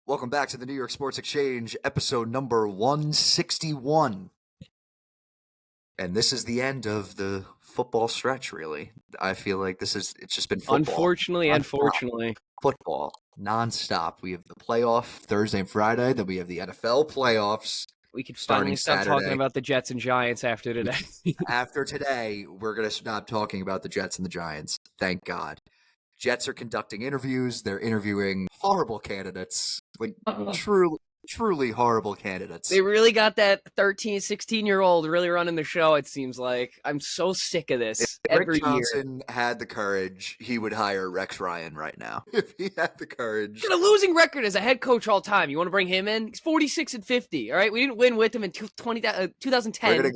Welcome back to the New York Sports Exchange, episode number 161. And this is the end of the football stretch, really. I feel like it's just been football. Unfortunately and fortunately. Football, nonstop. We have the playoff Thursday and Friday, then we have the NFL playoffs. We could finally stop talking about the Jets and Giants after today. After today, we're going to stop talking about the Jets and the Giants. Thank God. Jets are conducting interviews. They're interviewing horrible candidates, like truly horrible candidates. They really got that 13, 16-year-old really running the show, it seems like. I'm so sick of this if every Rick year. Johnson had the courage, he would hire Rex Ryan right now. If he had the courage. He's got a losing record as a head coach all time. You want to bring him in? He's 46-50, all right? We didn't win with him in 2010.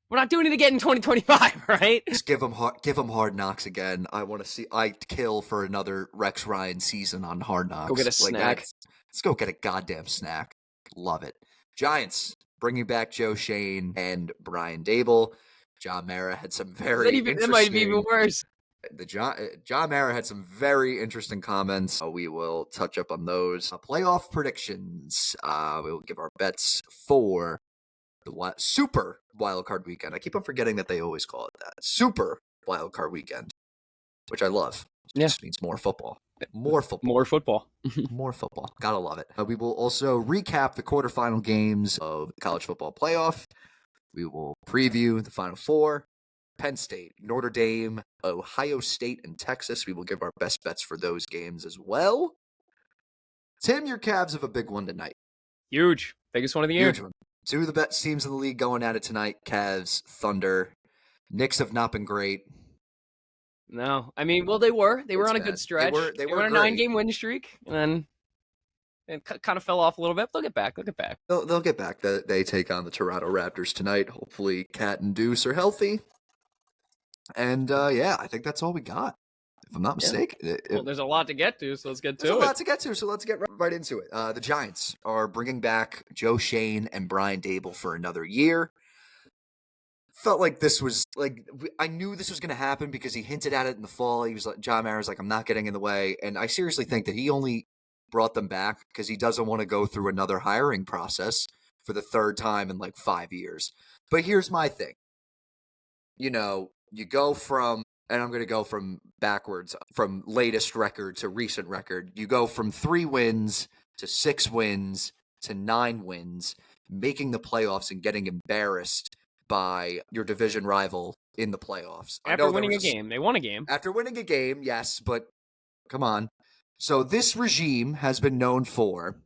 We're not doing it again in 2025, right? Just give him hard knocks again. I'd kill for another Rex Ryan season on Hard Knocks. Go get a snack. Let's go get a goddamn snack. Love it. Giants bringing back Joe Schoen and Brian Daboll. John Mara had some very interesting. That might be even worse. John Mara had some very interesting comments. We will touch up on those. Playoff predictions. We will give our bets for the Super Wildcard Weekend. I keep on forgetting that they always call it that. Super Wildcard Weekend, which I love. It just means more football. More football. Gotta love it. We will also recap the quarterfinal games of the college football playoff. We will preview the Final Four. Penn State, Notre Dame, Ohio State, and Texas. We will give our best bets for those games as well. Tim, your Cavs have a big one tonight. Huge. Biggest one of the year. Huge one. Two of the best teams in the league going at it tonight. Cavs, Thunder. Knicks have not been great. No. I mean, well, they were. They were on a good stretch. They were on a 9-game win streak, and then it kind of fell off a little bit. They'll get back. They'll get back. They take on the Toronto Raptors tonight. Hopefully, Cat and Deuce are healthy. And, I think that's all we got, if I'm not mistaken. Well, there's a lot to get to, so let's get to it. There's a lot to get to, so let's get right into it. The Giants are bringing back Joe Schoen and Brian Daboll for another year. Felt like this was, I knew this was going to happen because he hinted at it in the fall. He was like, John Mara's like, I'm not getting in the way. And I seriously think that he only brought them back because he doesn't want to go through another hiring process for the third time in 5 years. But here's my thing. You go from, and I'm going to go from backwards, from latest record to recent record. You go from 3 wins to 6 wins to 9 wins, making the playoffs and getting embarrassed by your division rival in the playoffs. After winning a game. They won a game. After winning a game, yes, but come on. So this regime has been known for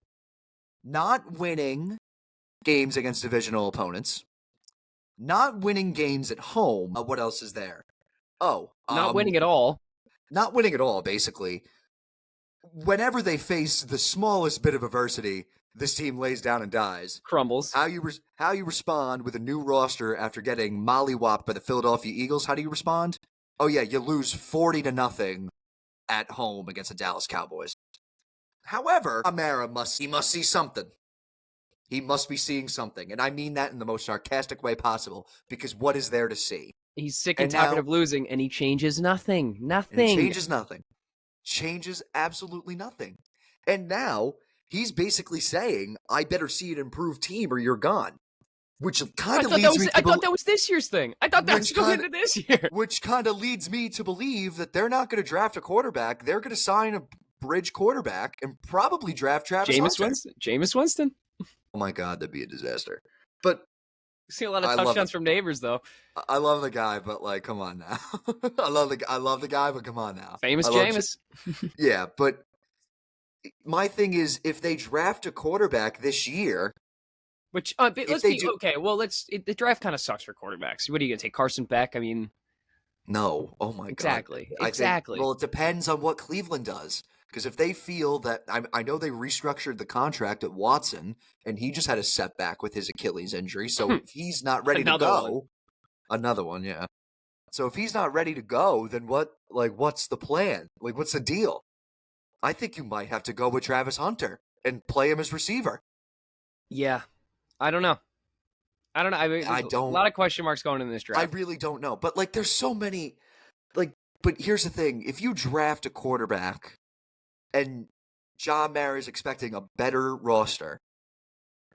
not winning games against divisional opponents, not winning games at home. What else is there? Not winning at all. Not winning at all, basically. Whenever they face the smallest bit of adversity, this team lays down and dies. Crumbles. How you respond with a new roster after getting mollywopped by the Philadelphia Eagles? How do you respond? Oh yeah, you lose 40-0 at home against the Dallas Cowboys. However, Amara must see something. He must be seeing something, and I mean that in the most sarcastic way possible, because what is there to see? He's sick and tired of losing, and he changes nothing. Changes absolutely nothing. And now he's basically saying, I better see an improved team or you're gone. Which kind of leads me to I thought that was this year's thing. I thought that was going into this year. Which kind of leads me to believe that they're not going to draft a quarterback. They're going to sign a bridge quarterback and probably draft Travis Hunter. Jameis Winston. Oh my God, that'd be a disaster. But you see a lot of touchdowns from neighbors, though. I love the guy, but come on now. I love the guy, but come on now. Famous Jameis. Yeah, but my thing is, if they draft a quarterback this year, the draft kind of sucks for quarterbacks. What are you gonna take, Carson Beck? I mean, no. Oh my God. Exactly. Well, it depends on what Cleveland does. Because if they feel that, I know they restructured the contract at Watson, and he just had a setback with his Achilles injury. So if he's not ready to go, another one, yeah. So if he's not ready to go, then what's the plan? What's the deal? I think you might have to go with Travis Hunter and play him as receiver. Yeah, I don't know. I mean, a lot of question marks going in this draft. I really don't know. But there's so many. But here's the thing: if you draft a quarterback and John Mara is expecting a better roster.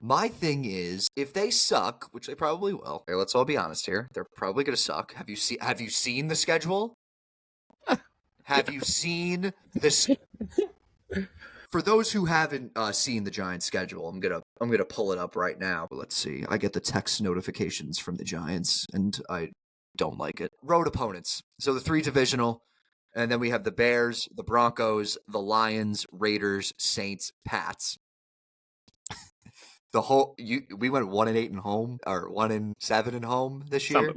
My thing is, if they suck, which they probably will, okay, let's all be honest here, they're probably going to suck. Have you seen the schedule? Have you seen this? For those who haven't seen the Giants' schedule, I'm gonna pull it up right now. Let's see. I get the text notifications from the Giants, and I don't like it. Road opponents. So the 3 divisional, and then we have the Bears, the Broncos, the Lions, Raiders, Saints, Pats. We went 1-8 in home, or 1-7 in home this year.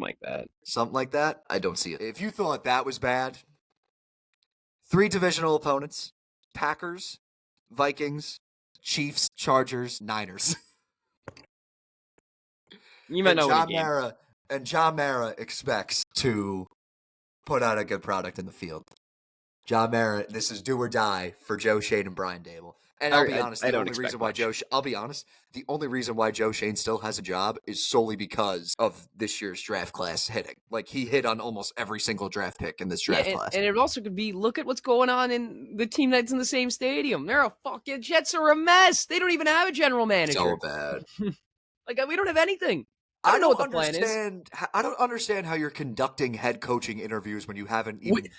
Something like that. I don't see it. If you thought that was bad, 3 divisional opponents: Packers, Vikings, Chiefs, Chargers, Niners. You might know what John Mara expects to put out a good product in the field. John Mara, this is do or die for Joe Schoen and Brian Daboll. And I'll be honest, the only reason why Joe Schoen still has a job is solely because of this year's draft class hitting. Like, he hit on almost every single draft pick in this draft class. And it also could be, look at what's going on in the team that's in the same stadium. Jets are a mess. They don't even have a general manager. So bad. We don't have anything. I don't know what the plan is. I don't understand how you're conducting head coaching interviews when you haven't even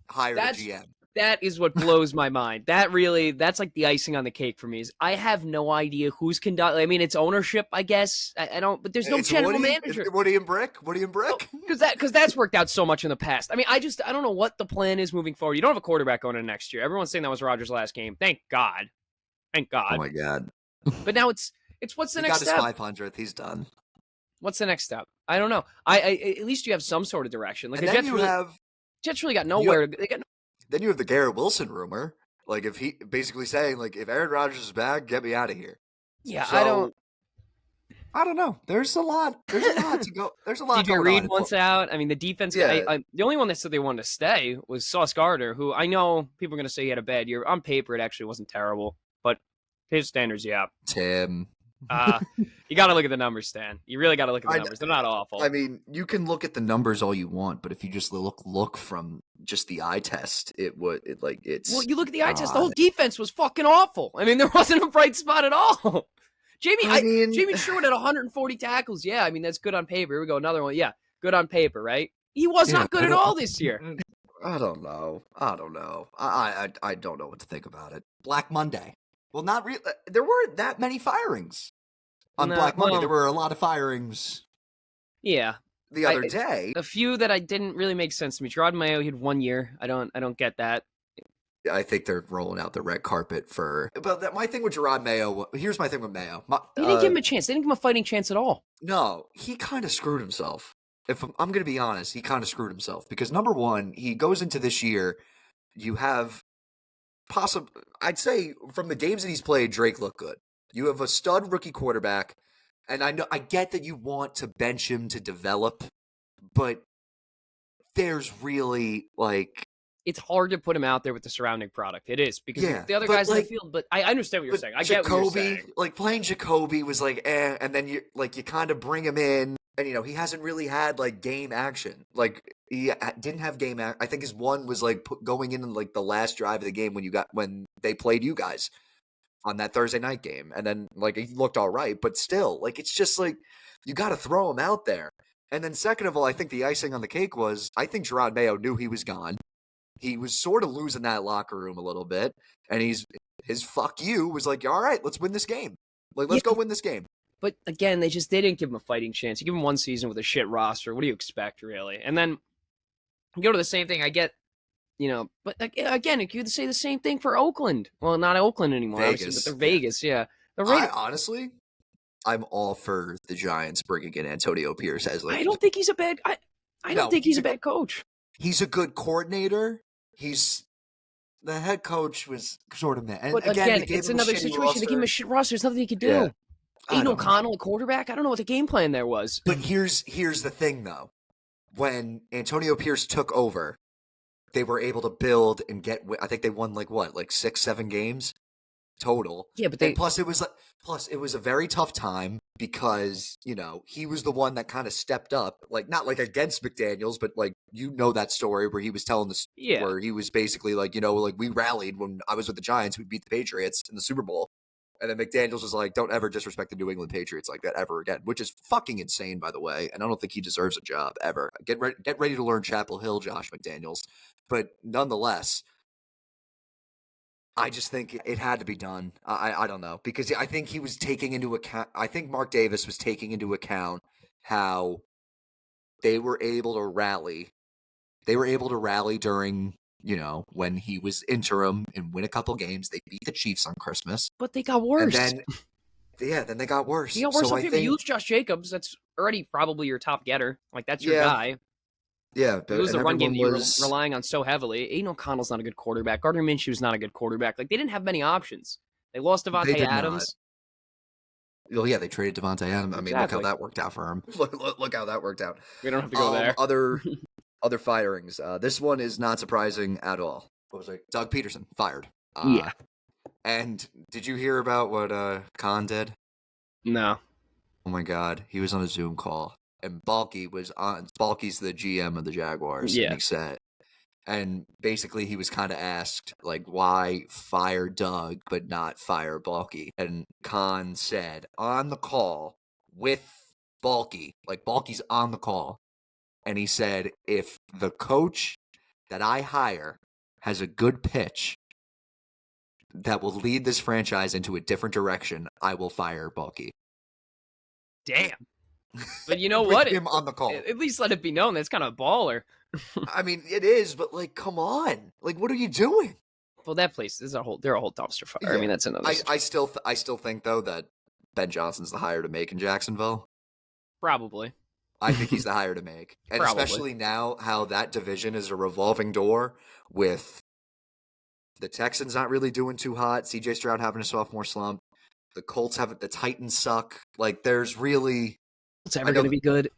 hired a GM. That is what blows my mind. That's like the icing on the cake for me. Is I have no idea who's conducting. I mean, it's ownership, I guess. I don't, but there's no general manager. Woody and Brick? Because that's worked out so much in the past. I mean, I don't know what the plan is moving forward. You don't have a quarterback going in next year. Everyone's saying that was Rodgers' last game. Thank God. Oh my God. But now it's what's the next step? He got his 500th. He's done. What's the next step? I don't know. I at least you have some sort of direction. Like, Jets really got nowhere. Then you have the Garrett Wilson rumor. Like, if he basically saying, like, if Aaron Rodgers is back, get me out of here. Yeah, so, I don't know. There's a lot to go. There's a lot. DJ Reed wants out. I mean, the defense. Yeah. The only one that said they wanted to stay was Sauce Gardner, who I know people are going to say he had a bad year. On paper, it actually wasn't terrible, but his standards, yeah. Tim. You got to look at the numbers, Stan. You really got to look at the numbers. They're not awful. I mean, you can look at the numbers all you want, but if you just look from just the eye test, it's. Well, you look at the eye test. The whole defense was fucking awful. I mean, there wasn't a bright spot at all. Jamie Sherwood had 140 tackles. Yeah, I mean, that's good on paper. Here we go, another one. Yeah, good on paper, right? He was not good at all this year. I don't know. I don't know what to think about it. Black Monday. Well, not really. There weren't that many firings on Black Monday. There were a lot of firings. Yeah. The other day, a few that I didn't really make sense to me. Gerard Mayo, he had 1 year. I don't get that. I think they're rolling out the red carpet for. But my thing with Gerard Mayo. Here's my thing with Mayo. They didn't give him a chance. They didn't give him a fighting chance at all. No, he kind of screwed himself. If I'm going to be honest, he kind of screwed himself because number one, he goes into this year. You have. I'd say from the games that he's played, Drake looked good. You have a stud rookie quarterback, and I get that you want to bench him to develop, but there's really it's hard to put him out there with the surrounding product. It is because the other guys in the field. But I understand what you're saying. I get what you're saying. Like playing Jacoby was and then you kind of bring him in. And, he hasn't really had, game action. He didn't have game action. I think his one was, going in the last drive of the game when they played you guys on that Thursday night game. And then, he looked all right. But still, it's just, you got to throw him out there. And then second of all, I think the icing on the cake was, I think Gerard Mayo knew he was gone. He was sort of losing that locker room a little bit. And his fuck you was all right, let's win this game. Let's go win this game. But again, they didn't give him a fighting chance. You give him one season with a shit roster. What do you expect, really? And then you go to the same thing. I get, but again, you could say the same thing for Oakland. Well, not Oakland anymore, obviously, but they're Vegas, yeah. Honestly, I'm all for the Giants bringing in Antonio Pierce as I don't think he's a bad. I don't think he's a bad coach. He's a good coordinator. The head coach was sort of mad. But again, it's another situation. They give him a shit roster. There's nothing he could do. Yeah. Aiden O'Connell, a quarterback? I don't know what the game plan there was. But here's the thing, though. When Antonio Pierce took over, they were able to build and get – I think they won 6, 7 games. total. Yeah, but And plus it was a very tough time because, he was the one that kind of stepped up, like not like against McDaniels, but like that story where he was telling this yeah, where he was basically like, like we rallied when I was with the Giants, we beat the Patriots in the Super Bowl. And then McDaniels was like, don't ever disrespect the New England Patriots like that ever again, which is fucking insane, by the way. And I don't think he deserves a job ever. Get ready to learn Chapel Hill, Josh McDaniels. But nonetheless, I just think it had to be done. I don't know, because I think he was taking into account. I think Mark Davis was taking into account how they were able to rally. They were able to rally during, when he was interim and win a couple games. They beat the Chiefs on Christmas, but they got and worse. then they got worse. You got worse. So If you lose Josh Jacobs, that's already probably your top getter. Like that's your guy. Yeah, you lose the run game that you're relying on so heavily. Aiden O'Connell's not a good quarterback. Gardner Minshew's not a good quarterback. Like they didn't have many options. They lost Devontae Adams. Well, yeah, they traded Devontae Adams. I mean, look how that worked out for him. Look how that worked out. We don't have to go there. Other firings. This one is not surprising at all. What was it? Doug Peterson fired. Yeah. And did you hear about what Khan did? No. Oh my God, he was on a Zoom call, and Balky was on. Balky's the GM of the Jaguars. Yeah. And he said, and basically he was kind of asked, like, why fire Doug but not fire Balky? And Khan said on the call with Balky, like Balky's on the call, and he said, if the coach that I hire has a good pitch that will lead this franchise into a different direction, I will fire Balky. Damn. But you know what? Him on the call. At least let it be known that's kind of a baller. I mean, it is, but like, come on, like, what are you doing? Well, that place is they're a whole dumpster fire. Yeah. I mean, that's another. I still think though that Ben Johnson's the hire to make in Jacksonville. Probably. I think he's the hire to make, and especially now how that division is a revolving door with the Texans not really doing too hot. C.J. Stroud having a sophomore slump. The Colts have it. The Titans suck. Like, there's really. It's ever going to be good.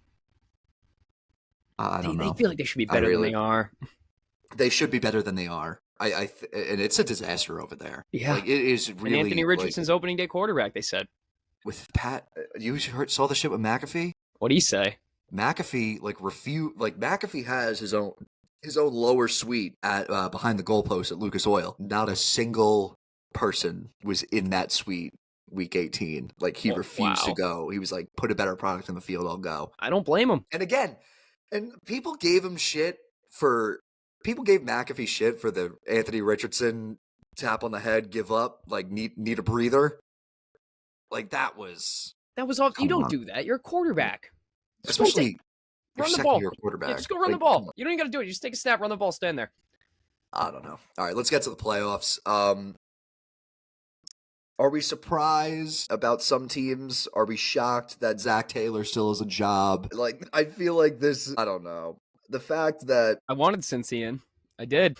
I don't know. They feel like they should be better than they are. They should be better than they are. And it's a disaster over there. Yeah, like, it is really. And Anthony Richardson's opening day quarterback. They said with Pat. You saw the shit with McAfee. What do you say? McAfee McAfee has his own lower suite at behind the goalpost at Lucas Oil. Not a single person was in that suite week 18. Like, he refused to go. He was like, put a better product in the field, I'll go. I don't blame him. And again, people gave McAfee shit for the Anthony Richardson tap on the head, give up, like need a breather. Like, that was off. You don't do that. You're a quarterback. Especially run the ball. Quarterback. Yeah, just go run the ball. You don't even got to do it. You just take a snap, run the ball, stand there. I don't know. All right, let's get to the playoffs. Are we surprised about some teams? Are we shocked that Zach Taylor still has a job? Like, I feel like this, I don't know. The fact that I wanted Cincy in. I did,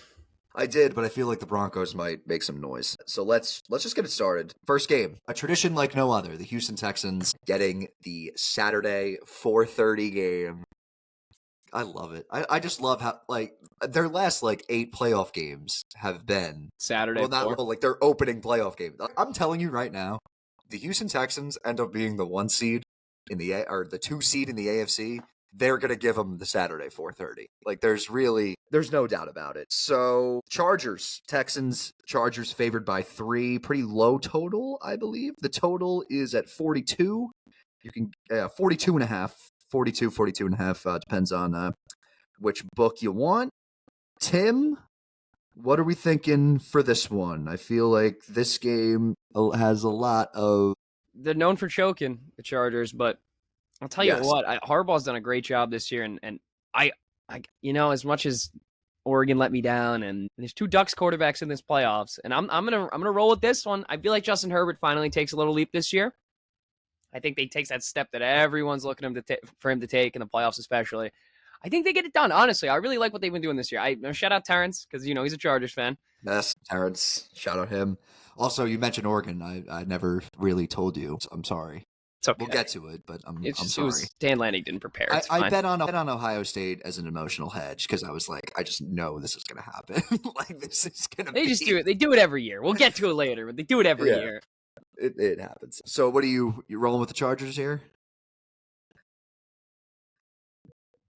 but I feel like the Broncos might make some noise. So let's just get it started. First game, a tradition like no other. The Houston Texans getting the Saturday 4:30 game. I love it. I just love how, like, their last 8 playoff games have been Saturday. Their opening playoff game. I'm telling you right now, the Houston Texans end up being the 1 seed in the 2 seed in the AFC. They're going to give them the Saturday 4:30. Like, there's no doubt about it. So, Texans favored by 3, pretty low total, I believe. The total is at 42. You can 42 and a half. 42 and a half, depends on which book you want. Tim, what are we thinking for this one? I feel like this game has a lot of... They're known for choking, the Chargers, but I'll tell you what, Harbaugh's done a great job this year, and I as much as Oregon let me down, and there's 2 Ducks quarterbacks in this playoffs, and I'm gonna roll with this one. I feel like Justin Herbert finally takes a little leap this year. I think he takes that step that everyone's looking for him to take in the playoffs, especially. I think they get it done. Honestly, I really like what they've been doing this year. Shout out Terrence, because he's a Chargers fan. Yes, Terrence. Shout out him. Also, you mentioned Oregon. I never really told you. I'm sorry. It's okay. We'll get to it, but I'm It sorry. was Dan Lanning didn't prepare. It's I fine. bet on Ohio State as an emotional hedge because I was like, I just know this is going to happen. Like this is going to. They just do it. They do it every year. We'll get to it later, but they do it every year. It happens. So what are you rolling with the Chargers here?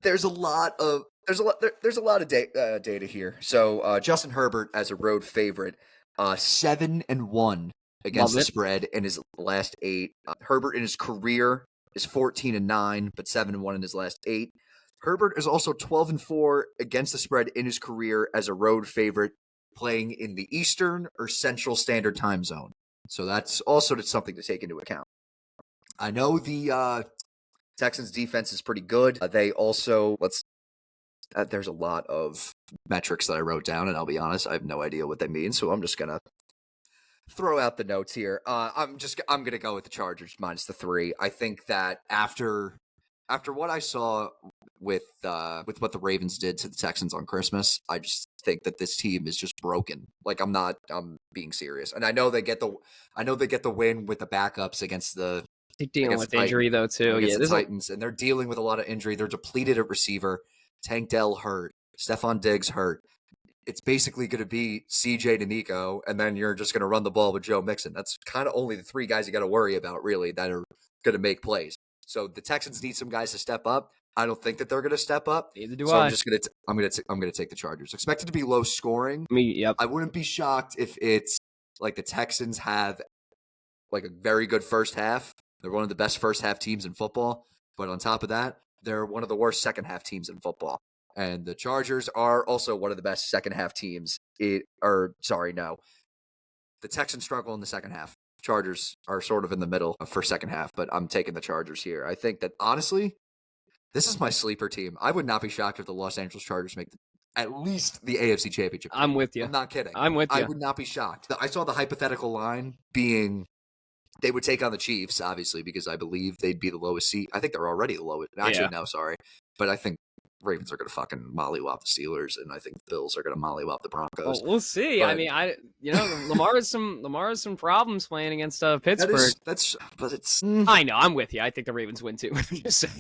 There's a lot of data here. So Justin Herbert as a road favorite, 7-1 against the spread in his last 8. Herbert in his career is 14-9, but 7-1 in his last 8. Herbert is also 12-4 against the spread in his career as a road favorite, playing in the Eastern or Central Standard Time Zone. So that's also something to take into account. I know the Texans defense is pretty good. They also there's a lot of metrics that I wrote down, and I'll be honest, I have no idea what they mean, so I'm just gonna throw out the notes here. I'm gonna go with the Chargers minus the 3. I think that after what I saw with what the Ravens did to the Texans on Christmas, I just think that this team is just broken. Like I'm being serious, and I know they get the win with the backups against the. They're dealing with injury though too. Yeah, the Titans, and they're dealing with a lot of injury. They're depleted at receiver. Tank Dell hurt. Stephon Diggs hurt. It's basically going to be CJ to Nico, and then you're just going to run the ball with Joe Mixon. That's kind of only the 3 guys you got to worry about, really, that are going to make plays. So the Texans need some guys to step up. I don't think that they're going to step up. Neither do so I. I'm going to take the Chargers. Expected to be low scoring. Yep. I wouldn't be shocked if it's like the Texans have like a very good first half. They're one of the best first half teams in football. But on top of that, they're one of the worst second half teams in football. And the Chargers are also one of the best second half teams. The Texans struggle in the second half. Chargers are sort of in the middle for second half, but I'm taking the Chargers here. I think that, honestly, this is my sleeper team. I would not be shocked if the Los Angeles Chargers make at least the AFC Championship. I'm with you. I'm not kidding. I'm with you. I would not be shocked. I saw the hypothetical line being they would take on the Chiefs, obviously, because I believe they'd be the lowest seed. I think they're already the lowest. Actually, no, sorry. But I think Ravens are going to fucking mollywop the Steelers, and I think the Bills are going to mollywop the Broncos. Well, we'll see. But, I mean, Lamar has some problems playing against Pittsburgh. I know. I'm with you. I think the Ravens win too.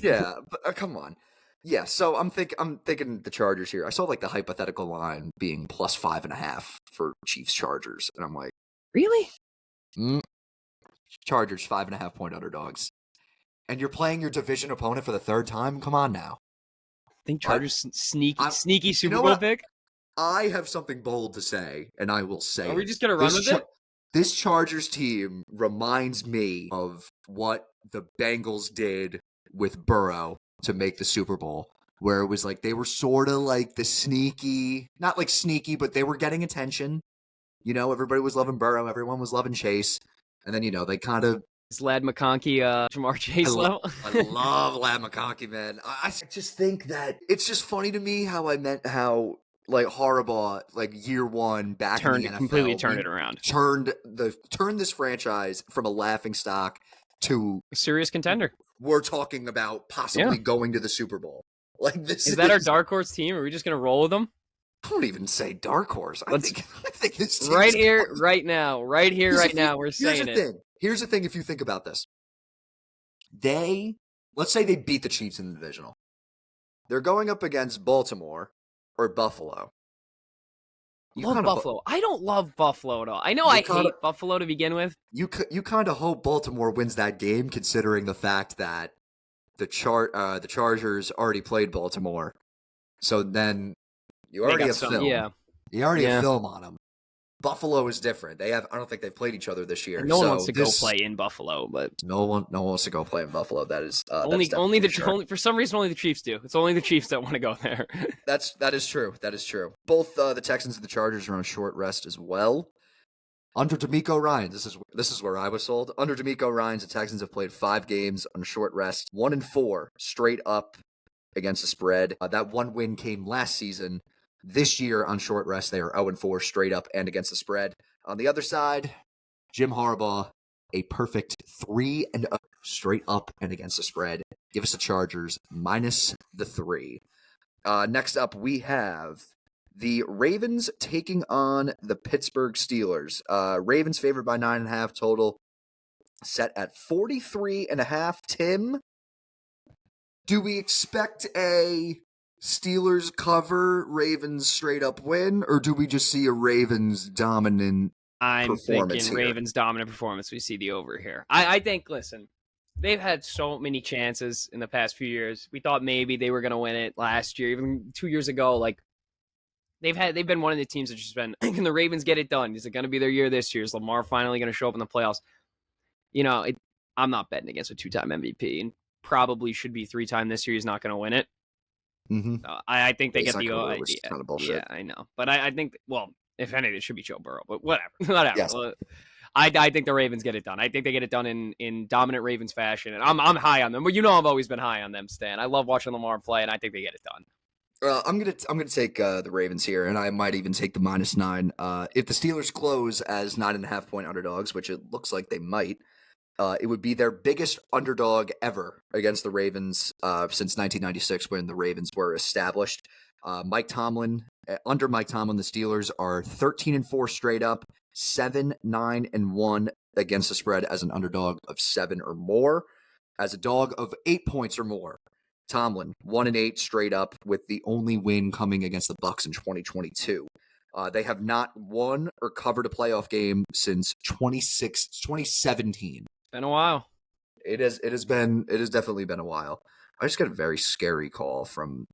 Yeah, but come on. Yeah, so I'm thinking the Chargers here. I saw like the hypothetical line being plus 5.5 for Chiefs Chargers, and I'm like, really? Chargers 5.5 point underdogs, and you're playing your division opponent for the 3rd time. Come on now. Think Chargers sneaky Super Bowl pick? I have something bold to say, and I will say. Are we just gonna run with it? This Chargers team reminds me of what the Bengals did with Burrow to make the Super Bowl, where it was like they were sort of like the sneaky, not like sneaky, but they were getting attention. You know, everybody was loving Burrow, everyone was loving Chase, and then they kind of. Is Lad McConkey Jamar Chase level? I love Lad McConkey, man. I just think that it's just funny to me how like Harbaugh, like year one back in the NFL, completely turned it around. Turned this franchise from a laughing stock to a serious contender. We're talking about possibly going to the Super Bowl. Like this is that our dark horse team? Are we just gonna roll with them? I don't even say dark horse. I think this team right here, right now. We're saying it. Here's the thing. If you think about this, let's say they beat the Chiefs in the divisional. They're going up against Baltimore or Buffalo. Buffalo. I don't love Buffalo at all. I know I hate Buffalo to begin with. You kind of hope Baltimore wins that game, considering the fact that the Chargers already played Baltimore. So then you already have film. Yeah. You already have film on them. Buffalo is different. I don't think they've played each other this year. And no one wants to go play in Buffalo, but no one wants to go play in Buffalo. That is only for some reason only the Chiefs do. It's only the Chiefs that want to go there. That is true. Both the Texans and the Chargers are on short rest as well. Under DeMeco Ryans, this is where I was sold. Under DeMeco Ryans, the Texans have played 5 games on short rest, 1-4 straight up against the spread. That one win came last season. This year on short rest, they are 0-4 straight up and against the spread. On the other side, Jim Harbaugh, a perfect 3-0 straight up and against the spread. Give us the Chargers minus the 3. Next up, we have the Ravens taking on the Pittsburgh Steelers. Ravens favored by 9.5 total. set at 43.5. Tim, do we expect a Steelers cover, Ravens straight up win, or do we just see a Ravens dominant I'm performance thinking here? Ravens dominant performance. We see the over here. I think, listen, they've had so many chances in the past few years. We thought maybe they were going to win it last year, even 2 years ago. Like, they've been one of the teams that just been, can the Ravens get it done? Is it going to be their year this year? Is Lamar finally going to show up in the playoffs? I'm not betting against a 2-time MVP, and probably should be 3-time this year. He's not going to win it. Mm-hmm. I think they get the which is kind of bullshit. Yeah, I know, but I think, well, if anything, it should be Joe Burrow. But whatever. Yes. I think the Ravens get it done. I think they get it done in dominant Ravens fashion, and I'm high on them. But I've always been high on them, Stan. I love watching Lamar play, and I think they get it done. I'm gonna take the Ravens here, and I might even take the -9. If the Steelers close as 9.5-point underdogs, which it looks like they might, it would be their biggest underdog ever against the Ravens since 1996, when the Ravens were established. Under Mike Tomlin, the Steelers are 13-4 straight up, 7-9-1 against the spread as an underdog of 7 or more. As a dog of 8 points or more, Tomlin 1-8 straight up, with the only win coming against the Bucs in 2022. They have not won or covered a playoff game since 2017. Been a while. It has definitely been a while. I just got a very scary call from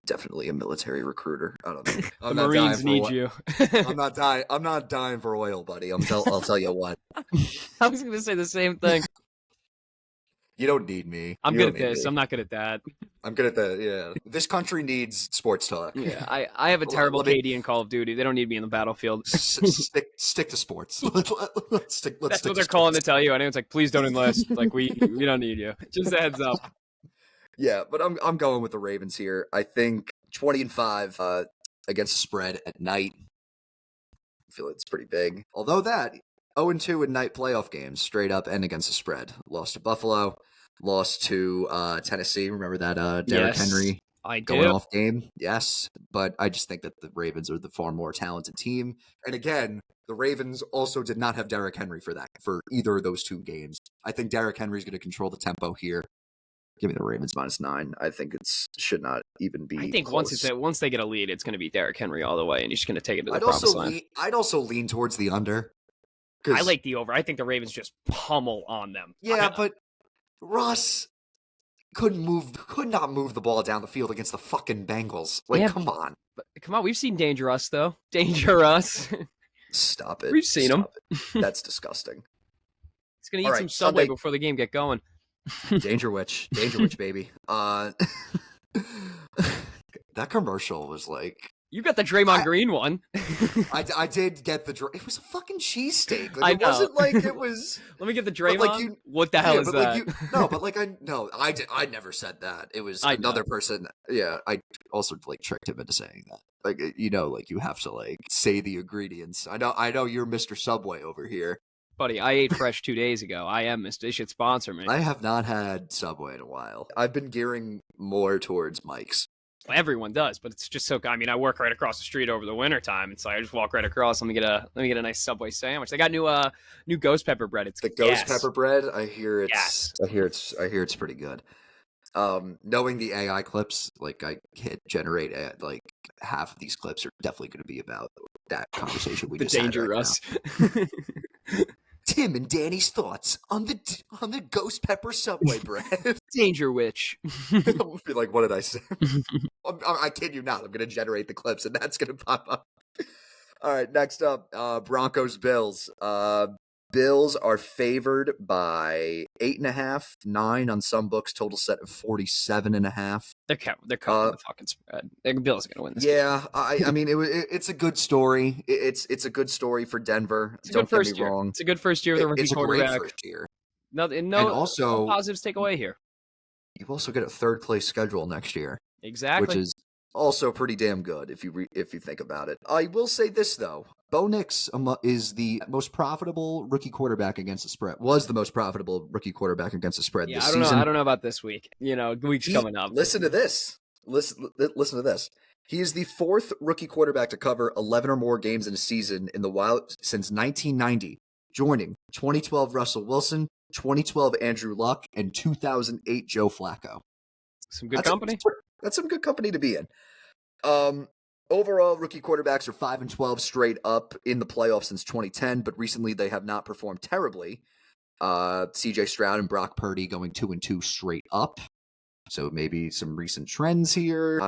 definitely a military recruiter. I don't know. The Marines need you. I'm not dying for oil, buddy. I'll tell you what. I was going to say the same thing. You don't need me. I'm good at this. I'm not good at that. I'm good at that. Yeah. This country needs sports talk. Yeah. I have a terrible KD in Call of Duty. They don't need me in the battlefield. Stick to sports. Let's That's what they're calling to tell you. And it's like, please don't enlist. Like, we don't need you. Just a heads up. Yeah, but I'm going with the Ravens here. I think 20-5 against the spread at night. I feel it's pretty big. Although that 0-2 in night playoff games, straight up and against the spread. Lost to Buffalo, lost to Tennessee. Remember that Derrick Henry going off game? Yes, but I just think that the Ravens are the far more talented team. And again, the Ravens also did not have Derrick Henry for either of those two games. I think Derrick Henry is going to control the tempo here. Give me the Ravens -9. I think it should not even be. I think close. once they get a lead, it's going to be Derrick Henry all the way, and he's just going to take it to the promised land. I'd also lean towards the under. I like the over. I think the Ravens just pummel on them. Yeah, but Russ could not move the ball down the field against the fucking Bengals. Come on. Come on, we've seen Dangerous though. Dangerous. Stop it. We've seen him. That's disgusting. He's gonna eat some Subway before the game get going. Danger Witch, baby. That commercial was like. You got the Draymond Green one. I did get the. It was a fucking cheesesteak. It wasn't like it was. Let me get the Draymond. What the hell is that? I never said that. It was another person. Yeah, I also tricked him into saying that. You have to say the ingredients. I know you're Mr. Subway over here. Buddy, I ate fresh 2 days ago. I am Mr. They should sponsor me. I have not had Subway in a while. I've been gearing more towards Mike's. Everyone does, but it's just so. I mean, I work right across the street over the winter time, and so I just walk right across. Let me get a nice Subway sandwich. They got new ghost pepper bread. It's the ghost pepper bread. I hear it's pretty good. Knowing the AI clips, I hit generate half of these clips are definitely going to be about that conversation we just had. Dangerous. Tim and Danny's thoughts on the ghost pepper Subway bread. Danger Witch. I'll be like, what did I say? I kid you not. I'm going to generate the clips, and that's going to pop up. All right, next up, Broncos Bills. Bills are favored by 8.5, 9 on some books. Total set of 47.5. They're covering the fucking spread. The Bills are going to win this game. I mean, it's a good story. It's a good story for Denver. Don't get me wrong. It's a good first year with a rookie quarterback. It's a great first year. No positives take away here. You also get a third place schedule next year. Exactly. Which is also pretty damn good if you think about it. I will say this though. Bo Nix is the most profitable rookie quarterback against the spread. Was the most profitable rookie quarterback against the spread this season. I don't know about this week. The week's coming up. Listen to this. Listen to this. He is the fourth rookie quarterback to cover 11 or more games in a season in the wild since 1990. joining 2012 Russell Wilson, 2012 Andrew Luck, and 2008 Joe Flacco. Some good company. That's some good company to be in. Overall, rookie quarterbacks are 5-12 straight up in the playoffs since 2010, but recently they have not performed terribly. C.J. Stroud and Brock Purdy going 2-2 straight up. So maybe some recent trends here.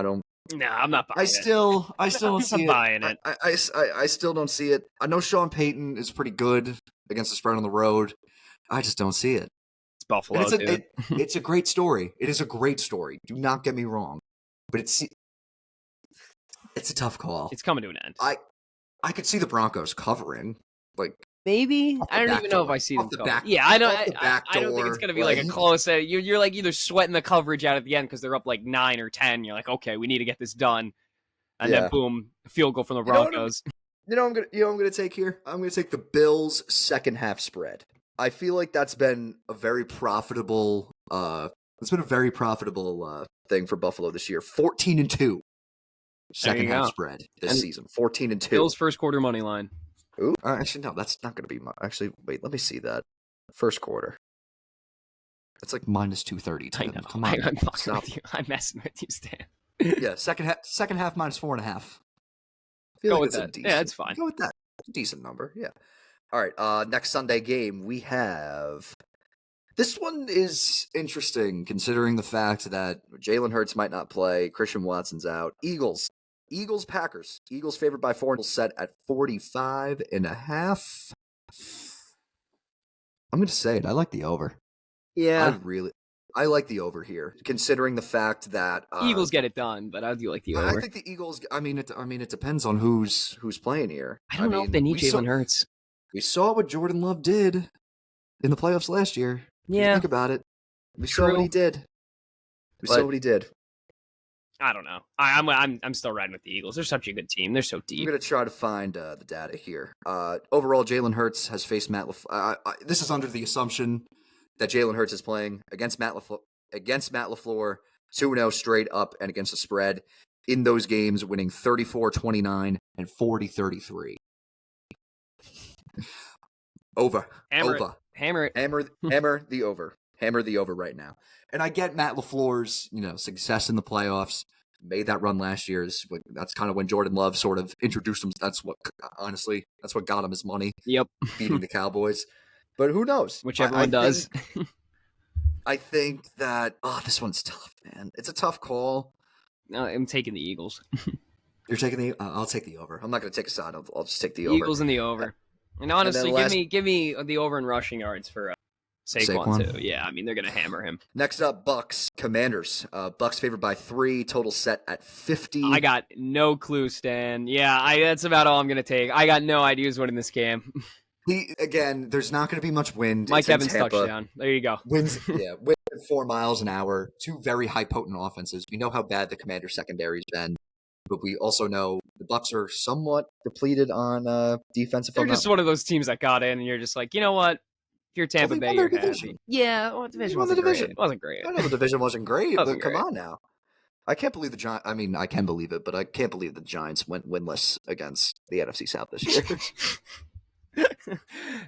No, I'm not buying it. I still don't see it. Buying it. I still don't see it. I know Sean Payton is pretty good against the spread on the road. I just don't see it. It's Buffalo, it's a great story. It is a great story. Do not get me wrong. But it's a tough call. It's coming to an end. I could see the Broncos covering. Like maybe. I don't even know if I see them covering. Yeah, I don't think it's going to be like a close. You're like either sweating the coverage out at the end because they're up like 9 or 10. You're like, okay, we need to get this done. And then boom, field goal from the Broncos. You know what I'm going to take here? I'm going to take the Bills' second half spread. I feel like that's been a very profitable thing for Buffalo this year. 14-2. Second half spread this season. 14-2. Bills' first quarter money line. Ooh, actually, no, that's not going to be my. Actually, wait, let me see that. First quarter. It's like minus 230. I know. Come on, I'm messing with you, Stan. Yeah, second half minus 4.5. Go with that. Yeah, it's fine. Go with that. Decent number. Yeah. All right. Next Sunday game we have. This one is interesting considering the fact that Jalen Hurts might not play. Christian Watson's out. Eagles, Packers. Eagles favored by 4 set at 45.5. I'm going to say it. I like the over. Yeah. I like the over here, considering the fact that Eagles get it done, but I do like the over. I think the Eagles. I mean, it depends on who's playing here. I don't know if they need Jalen Hurts. We saw what Jordan Love did in the playoffs last year. Yeah, think about it. We saw what he did. Saw what he ddid. I don't know. I'm still riding with the Eagles. They're such a good team. They're so deep. I'm gonna try to find the data here. Overall, Jalen Hurts has faced Matt LaFleur. This is under the assumption that Jalen Hurts is playing against Matt LaFleur, 2-0 straight up and against the spread. In those games, winning 34-29 and 40-33. Over. Hammer it. Hammer the over. Hammer the over right now. And I get Matt LaFleur's, success in the playoffs. Made that run last year. That's kind of when Jordan Love sort of introduced him. That's what got him his money. Yep. Beating the Cowboys. But who knows? Which everyone does. I think that this one's tough, man. It's a tough call. No, I'm taking the Eagles. You're taking the. I'll take the over. I'm not going to take a side. I'll just take the over. Eagles and the over. And honestly, give me the over in rushing yards for Saquon too. Yeah, I mean they're going to hammer him. Next up, Bucks Commanders. Bucks favored by 3. Total set at 50. I got no clue, Stan. Yeah, that's about all I'm going to take. I got no idea who's winning this game. Again, there's not going to be much wind. Mike Evans touchdown. There you go. Winds at 4 miles an hour. 2 very high potent offenses. We know how bad the Commanders secondary's been, but we also know the Bucks are somewhat depleted on defensive. They're just one of those teams that got in, and you're just like, you know what? If you're Tampa Bay, you're happy. Yeah, well, division wasn't great. It wasn't great. I know the division wasn't great, but come on now. I can't believe the Giants. I mean, I can believe it, but I can't believe the Giants went winless against the NFC South this year.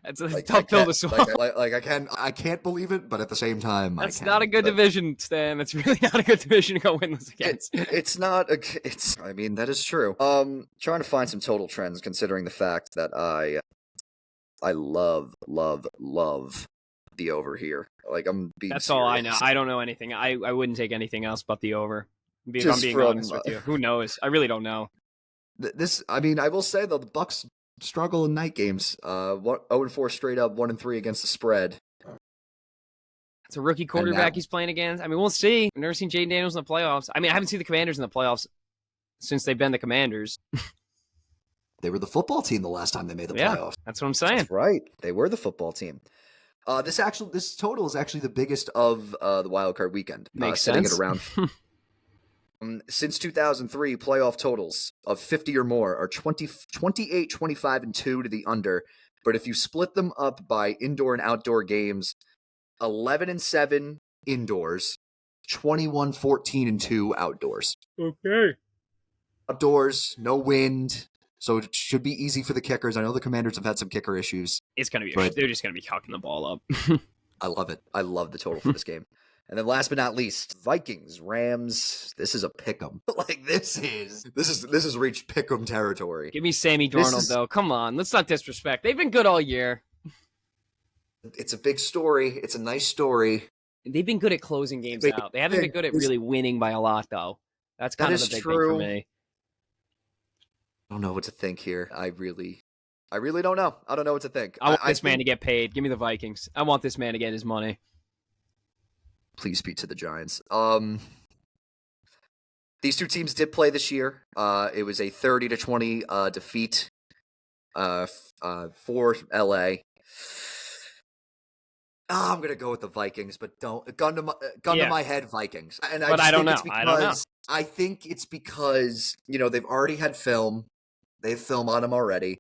That's a tough pill to swallow. I can't believe it, but at the same time, that's not a good division, Stan. That's really not a good division to go winless against. It's not. I mean, that is true. Trying to find some total trends, considering the fact that I love the over here. Like I'm being. That's serious. all I know. I don't know anything. I wouldn't take anything else but the over. If I'm being honest with you, who knows? I really don't know. I will say though, the Bucks struggle in night games. 0-4 straight up, 1-3 against the spread. It's a rookie quarterback he's playing against. I mean, we'll see. I've never seen Jaden Daniels in the playoffs. I mean, I haven't seen the Commanders in the playoffs since they've been the Commanders. They were the football team the last time they made the playoffs. That's what I'm saying. That's right. They were the football team. This total is actually the biggest of the wild card weekend. Makes sitting sense. At around. Since 2003, playoff totals of 50 or more are 28, 25, and 2 to the under. But if you split them up by indoor and outdoor games, 11-7 indoors, 21, 14, and 2 outdoors. Okay. Outdoors, no wind, so it should be easy for the kickers. I know the Commanders have had some kicker issues. It's gonna be. They're just gonna be cocking the ball up. I love it. I love the total for this game. And then last but not least, Vikings, Rams. This is a pick'em. Like this is reached pick'em territory. Give me Sammy Darnold though. Come on, let's not disrespect. They've been good all year. It's a big story. It's a nice story. They've been good at closing games out. They haven't been good at really winning by a lot though. That's kind of the big thing for me. I don't know what to think here. I really don't know. I don't know what to think. I want this man to get paid. Give me the Vikings. I want this man to get his money. Please beat to the Giants. These two teams did play this year. It was a 30-20 defeat for LA. I'm gonna go with the Vikings, but don't gun to my head, Vikings. And I don't know. I think it's because they've already had film. They have film on them already.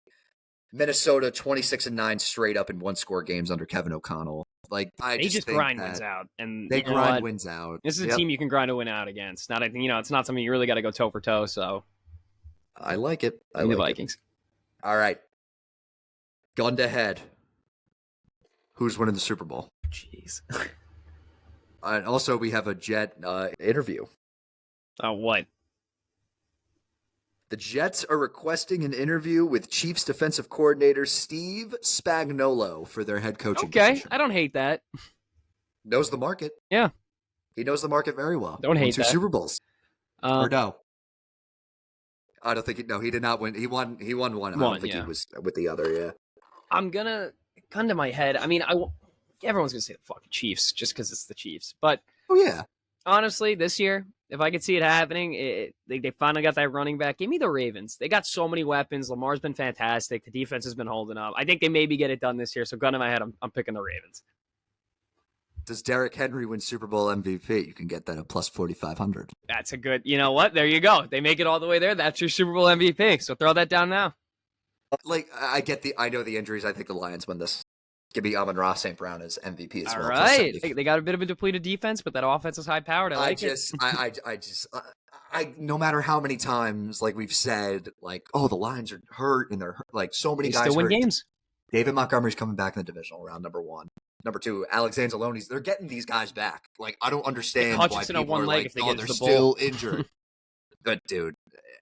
Minnesota 26-9 straight up in one-score games under Kevin O'Connell. Like they just grind wins out, and they grind wins out. This is a team you can grind a win out against. Not it's not something you really got to go toe for toe. So I like it. I like the Vikings. All right, gun to head. Who's winning the Super Bowl? Jeez. And also, we have a Jet interview. What? The Jets are requesting an interview with Chiefs defensive coordinator Steve Spagnuolo for their head coaching position. I don't hate that. Knows the market. Yeah. He knows the market very well. Don't hate that. 2 Super Bowls. Or no. I don't think he did not win. He won one. I don't think he was with the other, yeah. I'm going to gun to my head. I mean, everyone's going to say the fucking Chiefs just because it's the Chiefs. But honestly, this year, if I could see it happening, they finally got that running back. Give me the Ravens. They got so many weapons. Lamar's been fantastic. The defense has been holding up. I think they maybe get it done this year. So gun to my head, I'm picking the Ravens. Does Derrick Henry win Super Bowl MVP? You can get that at plus 4,500. That's a good, you know what? There you go. They make it all the way there. That's your Super Bowl MVP. So throw that down now. Like, I know the injuries. I think the Lions win this. Give me Amon-Ra St. Brown as MVP as well. All right. They got a bit of a depleted defense, but that offense is high powered. I no matter how many times, like we've said, like, oh, the Lions are hurt and they're hurt. Like so many guys still win games. David Montgomery's coming back in the divisional round, number 1. Number 2, Alexander Loney's. They're getting these guys back. Like, I don't understand why people are like, oh, they're still injured. But, dude,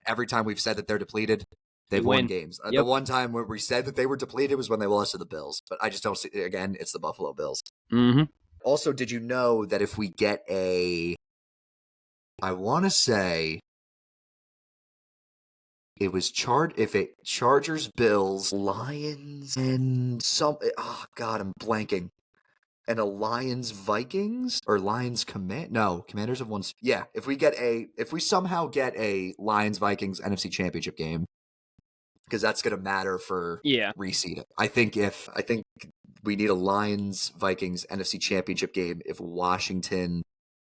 every time we've said that they're depleted, they've won games. The one time where we said that they were depleted was when they lost to the Bills. But I just don't see, again, it's the Buffalo Bills. Mm-hmm. Also, did you know that if we get I want to say it was Chargers, Bills, Lions, and I'm blanking. And a Lions Vikings or Lions Commanders have won. Yeah, if we somehow get a Lions Vikings NFC Championship game, because that's going to matter for reseeding. I think we need a Lions Vikings NFC Championship game if Washington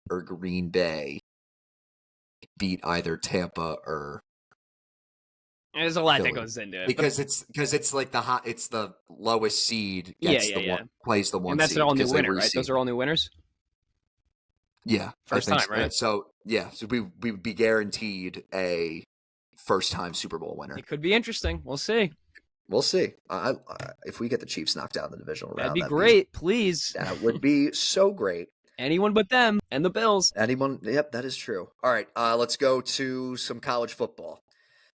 or Green Bay beat either Tampa or. There's a lot that goes into it because it's like it's the lowest seed gets plays the one, and that's seed all new winner, right? Those are all new winners. Yeah, first time, right? So we would be guaranteed a first-time Super Bowl winner. It could be interesting. We'll see. If we get the Chiefs knocked out in the divisional round, that'd be great. Please, that would be so great. Anyone but them and the Bills. Anyone? Yep, that is true. All right, let's go to some college football.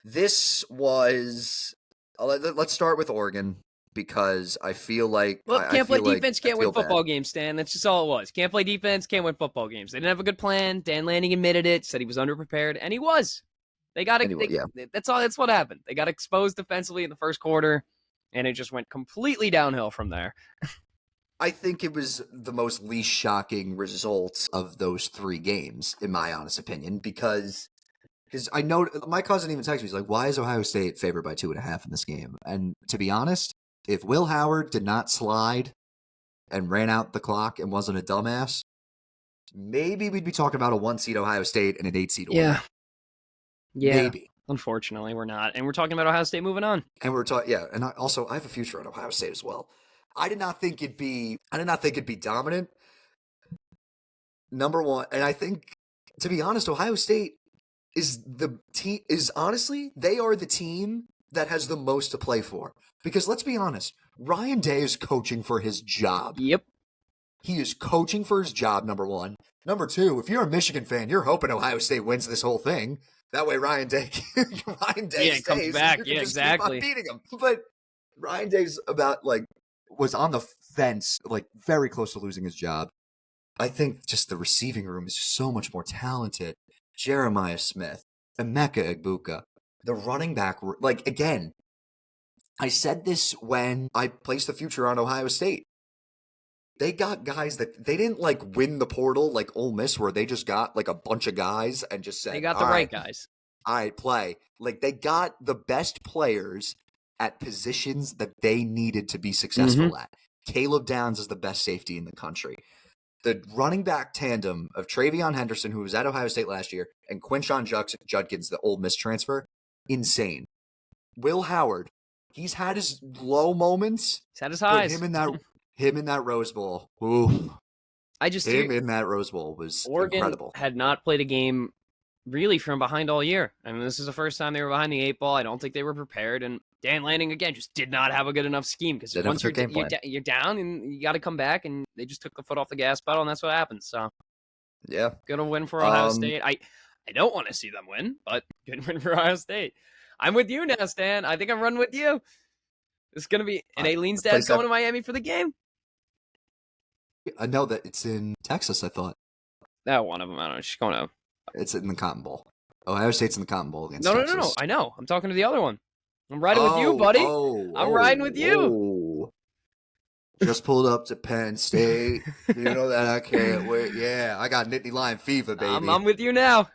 This was. Let's start with Oregon because I feel like can't play defense, can't win football games, Stan. That's just all it was. Can't play defense, can't win football games. They didn't have a good plan. Dan Lanning admitted it, said he was underprepared, and he was. They got it. That's all. That's what happened. They got exposed defensively in the first quarter, and it just went completely downhill from there. I think it was the most least shocking result of those 3 games, in my honest opinion, because I know my cousin even texted me. He's like, "Why is Ohio State favored by 2.5 in this game?" And to be honest, if Will Howard did not slide and ran out the clock and wasn't a dumbass, maybe we'd be talking about a 1-seed Ohio State and an 8-seed Oregon. Yeah. Maybe. Unfortunately, we're not. And we're talking about Ohio State moving on. And we're talking, and I have a future on Ohio State as well. I did not think it'd be dominant. Number one, and I think, to be honest, Ohio State is the team. Honestly, they are the team that has the most to play for. Because let's be honest, Ryan Day is coaching for his job. Yep. He is coaching for his job, number one. Number two, if you're a Michigan fan, you're hoping Ohio State wins this whole thing. That way Ryan Day stays. Comes back. You can Yeah, just exactly. keep on beating him. But Ryan Day's was on the fence, very close to losing his job. I think just the receiving room is just so much more talented. Jeremiah Smith, Emeka Egbuka, the running back, again, I said this when I placed the future on Ohio State. They got guys that they didn't win the portal like Ole Miss, where they just got a bunch of guys and just said, They got the right guys. All right, play. They got the best players at positions that they needed to be successful at. Caleb Downs is the best safety in the country. The running back tandem of Travion Henderson, who was at Ohio State last year, and Quinshon Judkins, the Ole Miss transfer, insane. Will Howard, he's had his low moments. He's had his highs. Him in that Rose Bowl. Ooh. In that Rose Bowl was Oregon incredible. Had not played a game really from behind all year. I mean, this is the first time they were behind the 8 ball. I don't think they were prepared. And Dan Lanning, again, just did not have a good enough scheme. Because once you're down and you got to come back, and they just took the foot off the gas pedal, and that's what happens. So, yeah. Good win for Ohio State. I don't want to see them win, but good win for Ohio State. I'm with you now, Stan. I think I'm running with you. It's going to be an Aileen's dad going to Miami for the game. I know that it's in Texas, I thought. That one of them. I don't know. She's going to. It's in the Cotton Bowl. Ohio State's in the Cotton Bowl against Texas. No. I know. I'm talking to the other one. I'm riding with you, buddy. I'm riding with you. Just pulled up to Penn State. You know that I can't wait. Yeah, I got Nittany Lion fever, baby. I'm with you now.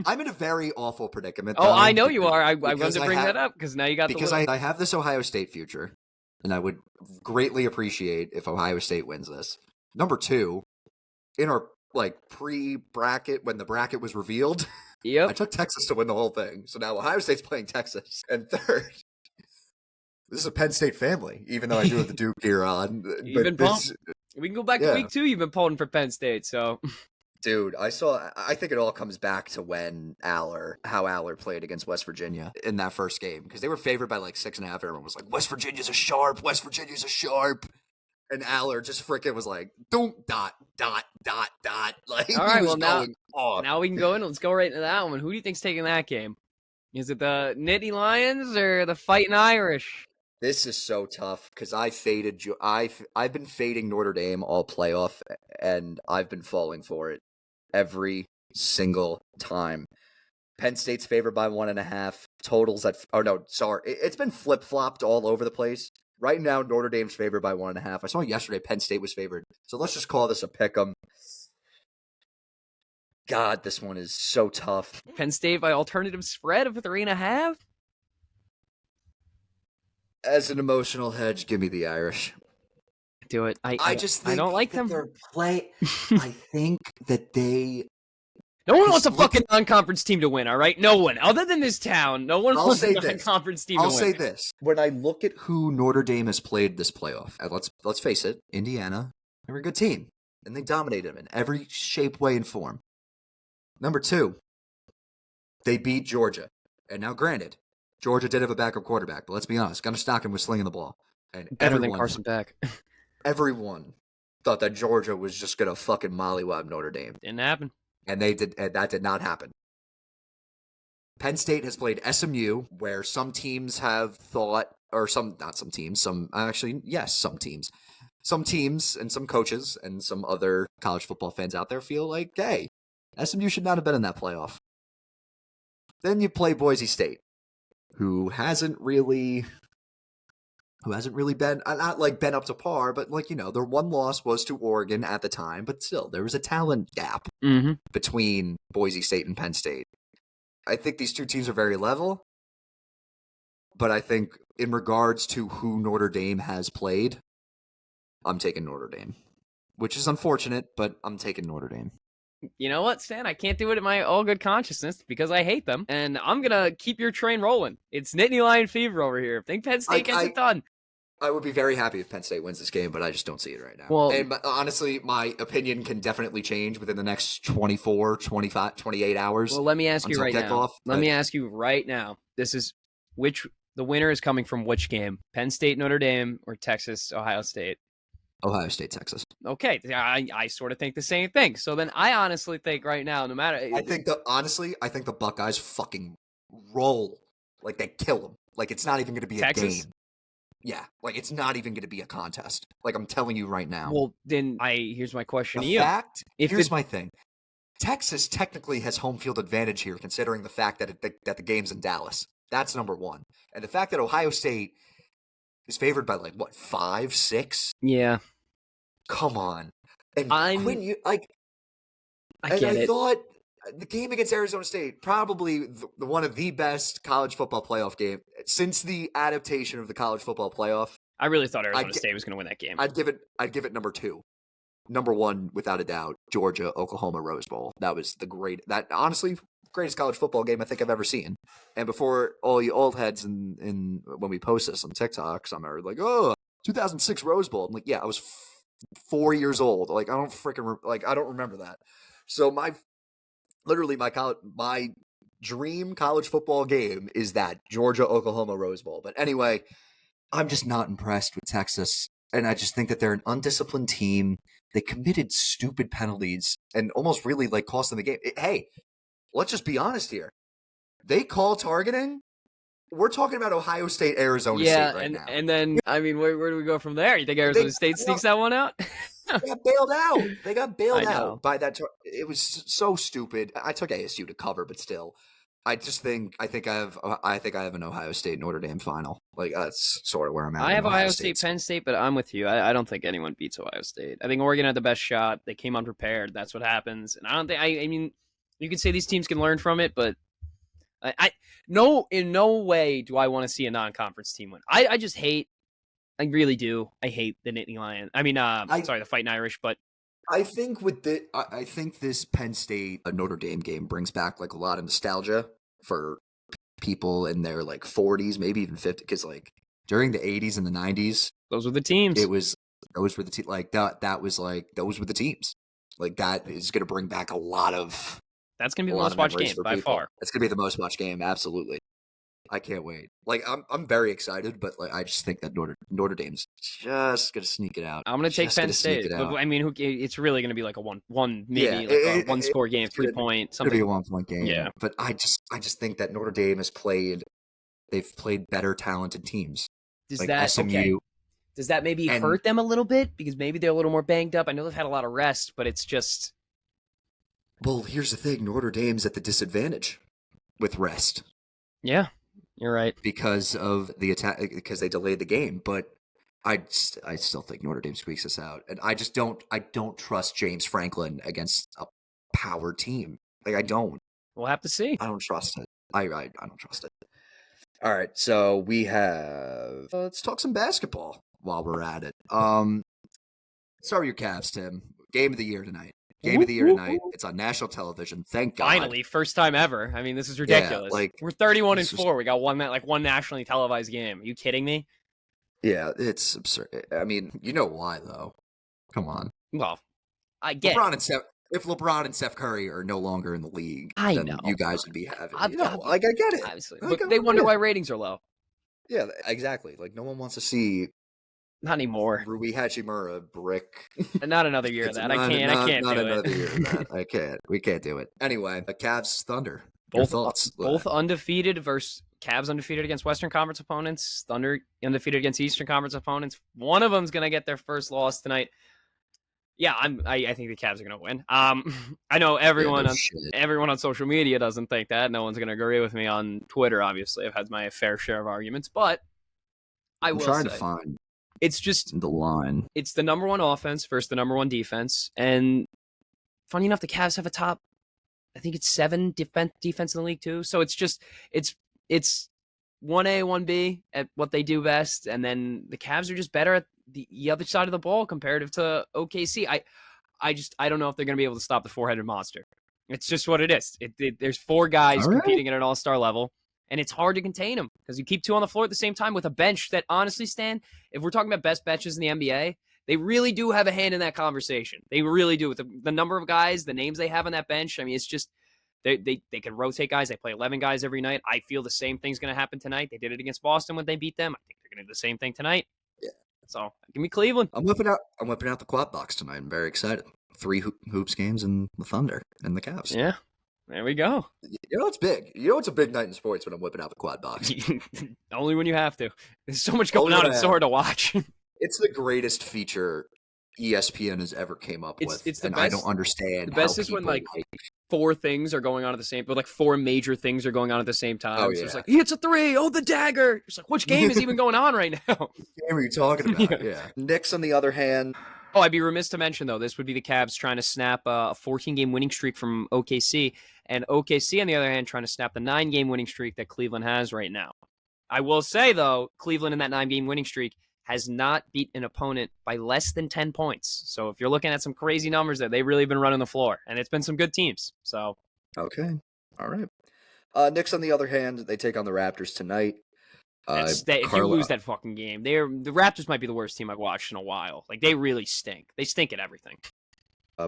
I'm in a very awful predicament. Oh, I know you are. I wanted to bring that up because now you got I have this Ohio State future, and I would greatly appreciate if Ohio State wins this. Number two, in our pre-bracket, when the bracket was revealed, I took Texas to win the whole thing. So now Ohio State's playing Texas. And third, this is a Penn State family, even though I do have the Duke gear on. We can go back to week 2. You've been pulling for Penn State, so. Dude, I think it all comes back to how Aller played against West Virginia in that first game. Because they were favored by 6.5. Everyone was like, West Virginia's a sharp. And Aller just freaking was like, don't dot. All right, well, now we can go in. Let's go right into that one. Who do you think's taking that game? Is it the Nittany Lions or the Fighting Irish? This is so tough because I've been fading Notre Dame all playoff, and I've been falling for it every single time. Penn State's favored by 1.5. Totals it's been flip-flopped all over the place. Right now, Notre Dame's favored by 1.5. I saw yesterday Penn State was favored. So let's just call this a pick'em. God, this one is so tough. Penn State by alternative spread of 3.5? As an emotional hedge, give me the Irish. Do it. I don't like them. I think that they... No one wants a fucking non-conference team to win, all right? No one. Other than this town, no one wants a non-conference team to win. I'll say this. When I look at who Notre Dame has played this playoff, let's face it, Indiana, they were a good team. And they dominated them in every shape, way, and form. Number 2, they beat Georgia. And now, granted, Georgia did have a backup quarterback, but let's be honest, Gunnar Stockton was slinging the ball. And better than Carson Beck. Everyone thought that Georgia was just going to fucking mollywop Notre Dame. Didn't happen. And that did not happen. Penn State has played SMU, where some teams have thought, or some teams and some coaches and some other college football fans out there feel like, hey, SMU should not have been in that playoff. Then you play Boise State, who hasn't really been, not been up to par, but their one loss was to Oregon at the time, but still, there was a talent gap between Boise State and Penn State. I think these two teams are very level, but I think in regards to who Notre Dame has played, I'm taking Notre Dame, which is unfortunate, but I'm taking Notre Dame. You know what, Stan? I can't do it in my all good consciousness because I hate them, and I'm going to keep your train rolling. It's Nittany Lion fever over here. I think Penn State gets it done. I would be very happy if Penn State wins this game, but I just don't see it right now. Well, and honestly, my opinion can definitely change within the next 24, 25, 28 hours. Well, let me ask you right now. Let me ask you right now. This is which The winner is coming from which game? Penn State, Notre Dame, or Texas, Ohio State? Ohio State, Texas. Okay, I sort of think the same thing. So then I honestly think right now, no matter Honestly, I think the Buckeyes fucking roll. Like, they kill them. Like, it's not even going to be a Texas? game. Yeah, like, it's not even going to be a contest. Like, I'm telling you right now. Well, then here's my question to The you. fact, here's my thing. Texas technically has home field advantage here, considering the fact that that the game's in Dallas. That's number one. And the fact that Ohio State is favored by, like, what, 5, 6? Yeah. Come on. And Quinn, I get it. I thought the game against Arizona State, probably one of the best college football playoff game since the adaptation of the college football playoff. I really thought Arizona State was going to win that game. I'd give it number 2. Number 1, without a doubt, Georgia, Oklahoma Rose Bowl. That was honestly, greatest college football game I think I've ever seen. And before all you old heads in when we post this on TikTok, some are like, oh, 2006 Rose Bowl. I'm like, yeah, I was 4 years old. Like, I don't remember that. So my dream college football game is that Georgia Oklahoma Rose Bowl. But anyway, I'm just not impressed with Texas, and I just think that they're an undisciplined team. They committed stupid penalties and almost really like cost them the game. Hey, let's just be honest here. They call targeting. We're talking about Ohio State, Arizona State right now. And then, I mean, where do we go from there? You think Arizona State sneaks that one out? They got bailed out. They got bailed out by that. It was so stupid. I took ASU to cover, but still, I think I have an Ohio State Notre Dame final. Like, that's sort of where I'm at. I have Ohio State, Penn State, but I'm with you. I don't think anyone beats Ohio State. I think Oregon had the best shot. They came unprepared. That's what happens. And I don't think. I mean, you could say these teams can learn from it, but in no way do I want to see a non-conference team win. I just hate. I really do. I hate the Nittany Lions. I mean, the Fighting Irish, but I think I think this Penn State Notre Dame game brings back like a lot of nostalgia for people in their like 40s, maybe even 50s, because like during the 80s and the 90s, those were the teams. Those were the teams. Like that was like those were the teams. Like, that is going to bring back a lot of. That's going to be the most watched game by far. It's going to be the most watched game, absolutely. I can't wait. Like, I'm very excited, but like, I just think that Notre Dame's just gonna sneak it out. I'm gonna take Penn State. But, I mean, it's really gonna be like a one maybe one score game, 3 point something. It's gonna be a 1 point game. Yeah, but I just think that Notre Dame they've played better talented teams. SMU. Does that maybe hurt them a little bit because maybe they're a little more banged up? I know they've had a lot of rest, but it's just. Well, here's the thing: Notre Dame's at the disadvantage with rest. Yeah. You're right. Because of the attack, because they delayed the game. But I still think Notre Dame squeaks us out. And I don't trust James Franklin against a power team. Like, I don't. We'll have to see. I don't trust it. I don't trust it. All right. So we have, let's talk some basketball while we're at it. Start with your Cavs, Tim. Game of the year tonight. Game of the year tonight. It's on national television. Thank God. Finally, first time ever. I mean, this is ridiculous. Yeah, we're 31-4. We got one nationally televised game. Are you kidding me? Yeah, it's absurd. I mean, you know why though? Come on. Well, I get if LeBron and Steph Curry are no longer in the league, then you guys would be having. I get it. Obviously, but they wonder why ratings are low. Yeah, exactly. Like, no one wants to see. Not anymore. Rui Hachimura brick. Not another year of that. I can't do it. Another year of that. I can't. We can't do it. Anyway, the Cavs Thunder. Your thoughts? Both undefeated versus Cavs undefeated against Western Conference opponents. Thunder undefeated against Eastern Conference opponents. One of them's gonna get their first loss tonight. Yeah, I think the Cavs are gonna win. I know everyone on social media doesn't think that. No one's gonna agree with me on Twitter. Obviously, I've had my fair share of arguments, but I'm trying to find. It's just the line. It's the number one offense versus the number one defense. And funny enough, the Cavs have a top, I think it's 7 defense in the league too. So it's 1A, 1B at what they do best. And then the Cavs are just better at the other side of the ball comparative to OKC. I don't know if they're going to be able to stop the 4-headed monster. It's just what it is. There's 4 guys competing at an all-star level. And it's hard to contain them because you keep 2 on the floor at the same time with a bench that, honestly, Stan, if we're talking about best benches in the NBA, they really do have a hand in that conversation. They really do. With the number of guys, the names they have on that bench, I mean, it's just They can rotate guys. They play 11 guys every night. I feel the same thing's going to happen tonight. They did it against Boston when they beat them. I think they're going to do the same thing tonight. Yeah. So give me Cleveland. I'm whipping out the quad box tonight. I'm very excited. 3 hoops games and the Thunder and the Cavs. Yeah, there we go. You know it's big. You know it's a big night in sports when I'm whipping out the quad box. Only when you have to. There's so much going on. It's so hard to watch. It's the greatest feature ESPN has ever came up with. It's the and best. I don't understand. The best is when like 4 things are going on at the same, but like 4 major things are going on at the same time. Oh, So yeah. it's like he hits a 3. Oh, the dagger. It's like which game is even going on right now? What game are you talking about? Yeah. Knicks, on the other hand. Oh, I'd be remiss to mention though, this would be the Cavs trying to snap a 14-game winning streak from OKC, and OKC on the other hand trying to snap the 9-game winning streak that Cleveland has right now. I will say though, Cleveland in that 9-game winning streak has not beat an opponent by less than 10 points. So if you're looking at some crazy numbers there, they've really been running the floor, and it's been some good teams. So okay, all right. Knicks, on the other hand, they take on the Raptors tonight. If you lose that fucking game, the Raptors might be the worst team I've watched in a while. Like they really stink. They stink at everything.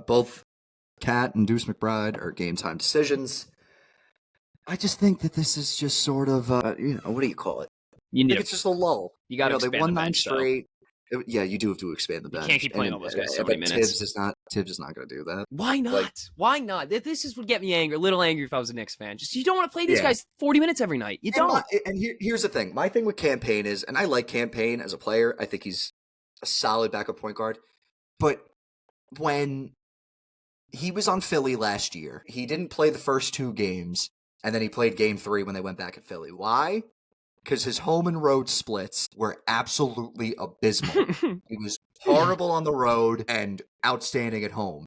Both Cat and Deuce McBride are game time decisions. I just think that this is just sort of what do you call it? It's just a lull. You got to expand they won the 9 bench, straight. Yeah, you do have to expand the bench. You can't keep playing all those guys so many minutes. Tibbs is not going to do that. Why not? Why not? This is what get me angry. A little angry if I was a Knicks fan. Just you don't want to play these guys 40 minutes every night. You don't. Here's the thing. My thing with Campaign is, and I like Campaign as a player. I think he's a solid backup point guard. But when he was on Philly last year, he didn't play the first 2 games, and then he played game 3 when they went back at Philly. Why? Because his home and road splits were absolutely abysmal. He was horrible on the road and outstanding at home.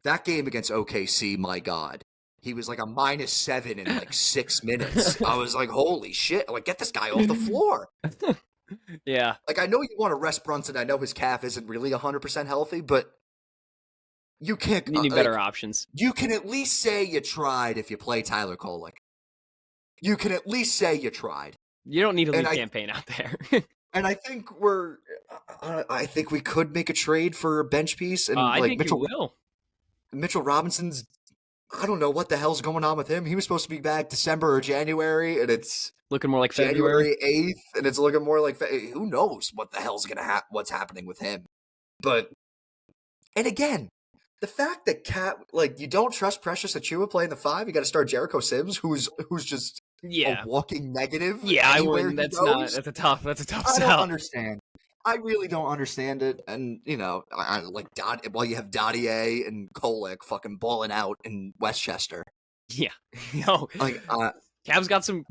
That game against OKC, my God. He was like a -7 in like 6 minutes. I was like, holy shit. Like, get this guy off the floor. Yeah. Like, I know you want to rest Brunson. I know his calf isn't really 100% healthy, but you can't... You need better options. You can at least say you tried if you play Tyler Kolek. You can at least say you tried. You don't need a lead Campaign out there. And I think I think we could make a trade for a bench piece. And I think Mitchell, you will. Mitchell Robinson's, I don't know what the hell's going on with him. He was supposed to be back December or January, and it's looking more like January 8th, and it's looking more like who knows what the hell's gonna what's happening with him. But and again, the fact that you don't trust Precious Achiuwa playing the 5, you got to start Jericho Sims, who's just a walking negative. Yeah, I wouldn't. That's a tough sell. I don't understand. I really don't understand it. And I like while you have Dottier and Kolek fucking balling out in Westchester. Yeah, Cavs got some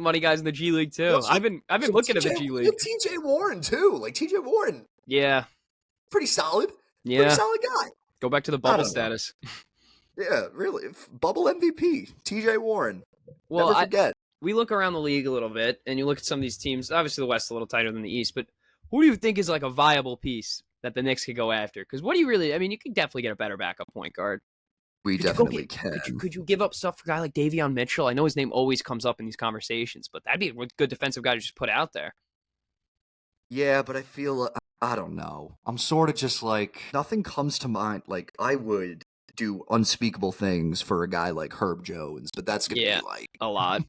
money guys in the G League too. I've been looking at the G League. TJ Warren too. Like TJ Warren. Yeah, pretty solid. Yeah, pretty solid guy. Go back to the bubble status. Yeah, really. Bubble MVP, TJ Warren. Well, never forget. We look around the league a little bit, and you look at some of these teams. Obviously, the West is a little tighter than the East, but who do you think is like a viable piece that the Knicks could go after? Because what do you really? I mean, you could definitely get a better backup point guard. We definitely can. Could you give up stuff for a guy like Davion Mitchell? I know his name always comes up in these conversations, but that'd be a good defensive guy to just put out there. Yeah, but I feel I don't know. I'm sort of just like nothing comes to mind. Like I would do unspeakable things for a guy like Herb Jones, but that's gonna be like a lot.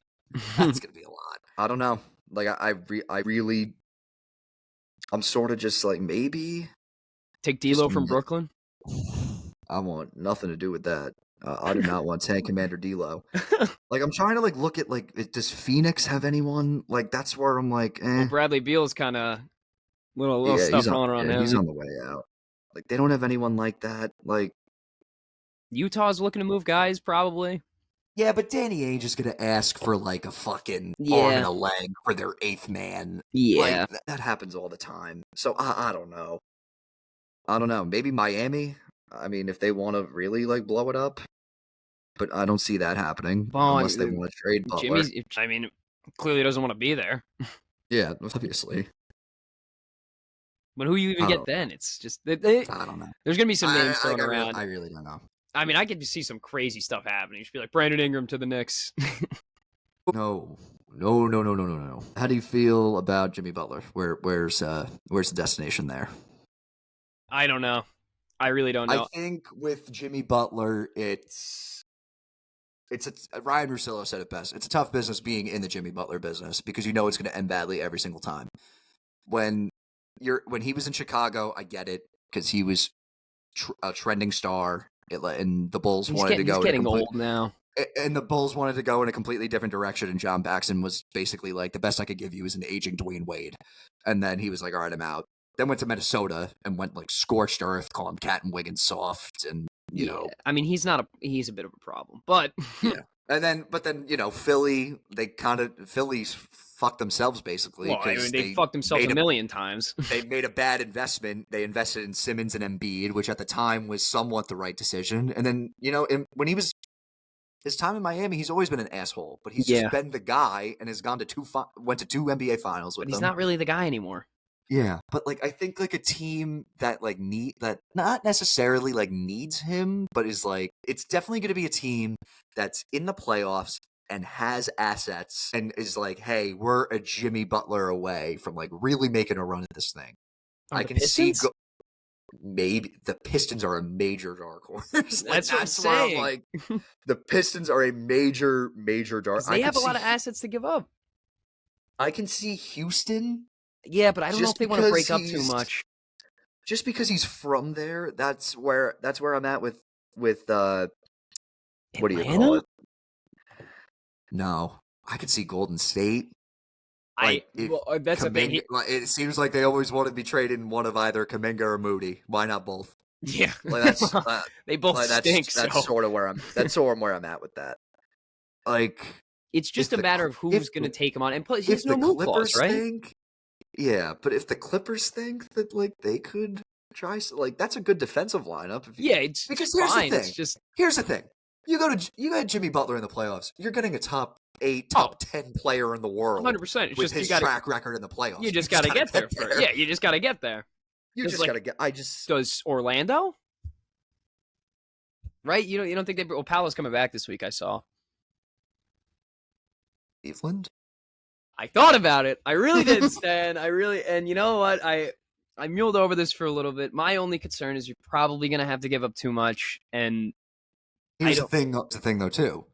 That's gonna be a lot. I don't know. Like I'm sort of just like maybe take D'Lo from Brooklyn. I want nothing to do with that. I do not want Tank Commander D'Lo. Like I'm trying to look at does Phoenix have anyone? Like that's where I'm like, Well, Bradley Beal's kind of little stuff going around him. He's on the way out. Like they don't have anyone like that. Like Utah's looking to move guys probably. Yeah, but Danny Ainge is going to ask for a fucking arm and a leg for their 8th man. Yeah. That happens all the time. So I don't know. I don't know. Maybe Miami. I mean, if they want to really blow it up. But I don't see that happening unless they want to trade Butler. Clearly doesn't want to be there. Yeah, obviously. But who you even get then? It's just I don't know. There's gonna be some names thrown around. I really don't know. I mean, I get to see some crazy stuff happening. You should be like Brandon Ingram to the Knicks. No. How do you feel about Jimmy Butler? Where's the destination there? I don't know. I really don't know. I think with Jimmy Butler, it's Ryan Russillo said it best. It's a tough business being in the Jimmy Butler business because you know it's going to end badly every single time. When he was in Chicago, I get it because he was a trending star, and the Bulls wanted to go. He's getting old now. And the Bulls wanted to go in a completely different direction, and John Paxson was basically like, the best I could give you is an aging Dwayne Wade. And then he was like, all right, I'm out. Then went to Minnesota and went like scorched earth, call him Cat and Wiggins soft, and you know. I mean, he's a bit of a problem, but yeah. But then Philly, Philly's fucked themselves basically. Well, I mean, they fucked themselves a million times. They made a bad investment. They invested in Simmons and Embiid, which at the time was somewhat the right decision. And then when he was his time in Miami, he's always been an asshole, but he's just been the went to two NBA finals with them. But he's not really the guy anymore. Yeah, but like I think like a team that like not necessarily like needs him, but is like it's definitely going to be a team that's in the playoffs and has assets and is like, hey, we're a Jimmy Butler away from like really making a run at this thing. I can see maybe the Pistons are a major dark horse. That's what I'm saying. Like the Pistons are a major dark. They have a lot of assets to give up. I can see Houston. Yeah, but I don't know if they want to break up too much. Just because he's from there, that's where I'm at with what do you call it? No, I could see Golden State. That's a thing. It seems like they always want to be traded one of either Kuminga or Moody. Why not both? Yeah, like that's they both stink. That's sort of where I'm. That's sort of where I'm at with that. Like, it's just a matter of who's going to take him on, and plus, he has no move clause, right? Yeah, but if the Clippers think that like they could try, like that's a good defensive lineup. It's because fine. Here's the thing. You got Jimmy Butler in the playoffs. You're getting a top 8, top 10 player in the world. 100%. It's with his track record in the playoffs. You just got to get there. You just got to get there. Got to get. Does Orlando? Right? You don't think they? Well, Paolo's coming back this week. I saw. Cleveland. I thought about it. I really did, Stan. And you know what? I muled over this for a little bit. My only concern is you're probably going to have to give up too much. And here's the thing though, too.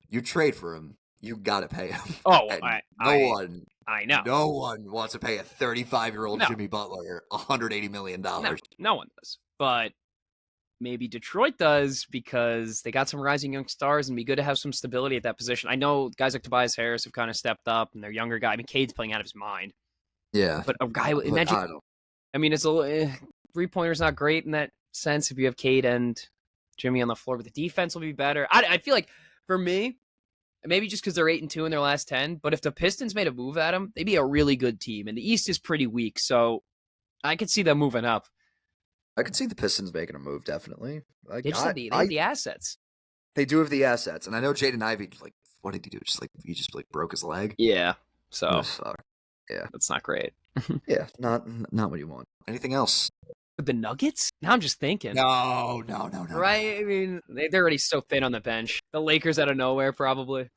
You trade for him, you got to pay him. Oh, I know. No one wants to pay a 35-year-old Jimmy Butler $180 million. No one does. But maybe Detroit does because they got some rising young stars and it'd be good to have some stability at that position. I know guys like Tobias Harris have kind of stepped up and they're younger guy. I mean, Cade's playing out of his mind. Yeah. But a guy, imagine. I mean, it's a three-pointer's not great in that sense if you have Cade and Jimmy on the floor, but the defense will be better. I feel like for me, maybe just because they're 8-2 in their last 10, but if the Pistons made a move at them, they'd be a really good team. And the East is pretty weak, so I could see them moving up. I could see the Pistons making a move, definitely. They have the assets. They do have the assets, and I know Jaden Ivey. Like, what did he do? He just broke his leg. Yeah. So yeah, that's not great. Yeah, not what you want. Anything else? The Nuggets? Now I'm just thinking. No. Right? I mean, they're already so thin on the bench. The Lakers out of nowhere, probably.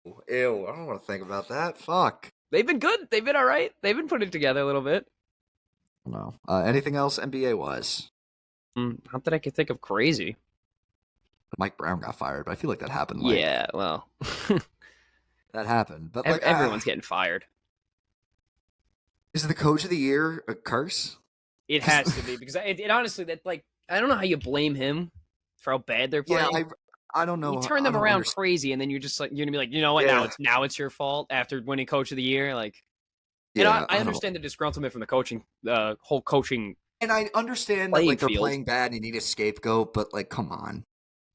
Ew, I don't want to think about that. Fuck. They've been good. They've been all right. They've been putting it together a little bit. No. Anything else NBA-wise? Not that I could think of crazy. Mike Brown got fired, but I feel like that happened. Yeah, well. That happened. But everyone's getting fired. Is the coach of the year a curse? It has to be because it honestly I don't know how you blame him for how bad they're playing. Yeah, I don't know. You turn them around crazy, and then you're gonna be like, you know what? Yeah. Now it's your fault after winning coach of the year. Like, and I understand the disgruntlement from the coaching, whole coaching. And I understand that they're playing bad and you need a scapegoat, but come on,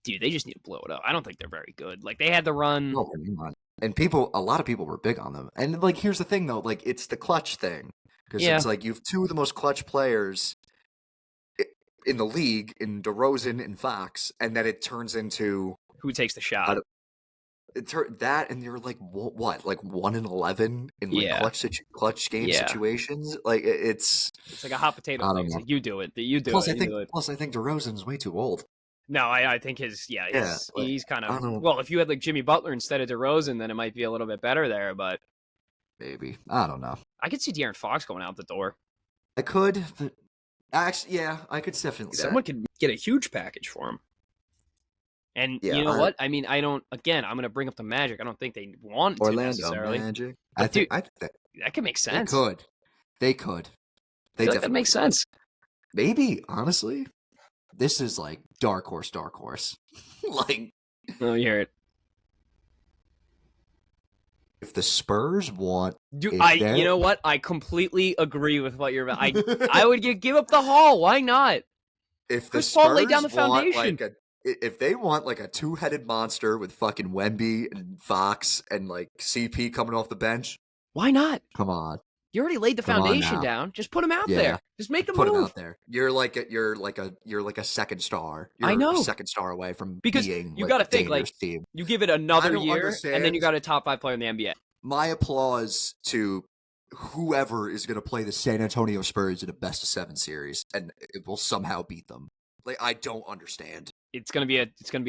dude, they just need to blow it up. I don't think they're very good. Like they had the run. Oh, and a lot of people were big on them. And here's the thing though, it's the clutch thing because it's you have two of the most clutch players in the league in DeRozan and Fox, and then it turns into who takes the shot. That and you're like what 1-11 in clutch game situations. It's like a hot potato thing. Like, you do it. You do it. Plus, I think DeRozan's way too old. No, I think he's kind of well. If you had Jimmy Butler instead of DeRozan, then it might be a little bit better there. But maybe I don't know. I could see De'Aaron Fox going out the door. I could, but actually, yeah, I could definitely. Someone could get a huge package for him. And Yeah, you know what? I mean, I'm going to bring up the Magic. I don't think they want to Orlando necessarily. Magic. But dude, I think that could make they sense. could. They could. I feel like that makes sense. Maybe, honestly, this is like dark horse. Like, Oh, you hear it. if the Spurs want, you know what? I completely agree with what you're about. I would give up the Hall. Why not? If Chris the Paul Spurs laid down the want foundation. if they want like a two-headed monster with fucking Wemby and Fox and like CP coming off the bench, why not? come on. You already laid the foundation down. Just put him out there. Just make the put move. him out there. You're like a second star. You're I know. a second star away from because being you got to think like team. You give it another year, understand. and then you got a top 5 player in the NBA. My applause to whoever is going to play the San Antonio Spurs in a best of 7 series, and it will somehow beat them. Like, I don't understand. It's gonna be a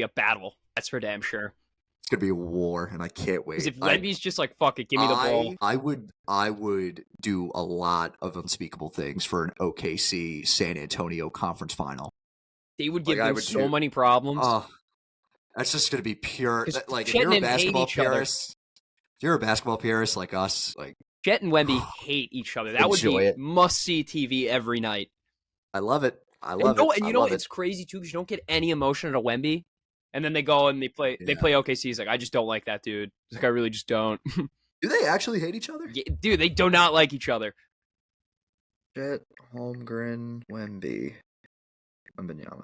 battle. That's for damn sure. It's gonna be a war, and I can't wait. Because if Wemby's just like, fuck it, give me the ball. I would do a lot of unspeakable things for an OKC San Antonio conference final. They would give them so many problems. That's just gonna be pure. Like, if Chet you're a and basketball purist, like us, like Chet and Wemby hate each other. That would be must-see TV every night. I love it. And you know what? It's crazy too because you don't get any emotion out of Wemby, and then they go and they play OKC. He's like, I just don't like that dude. He's like, I really just don't. Do they actually hate each other? Yeah, dude, they do not like each other. Chet, Holmgren, Wemby, Wembanyama.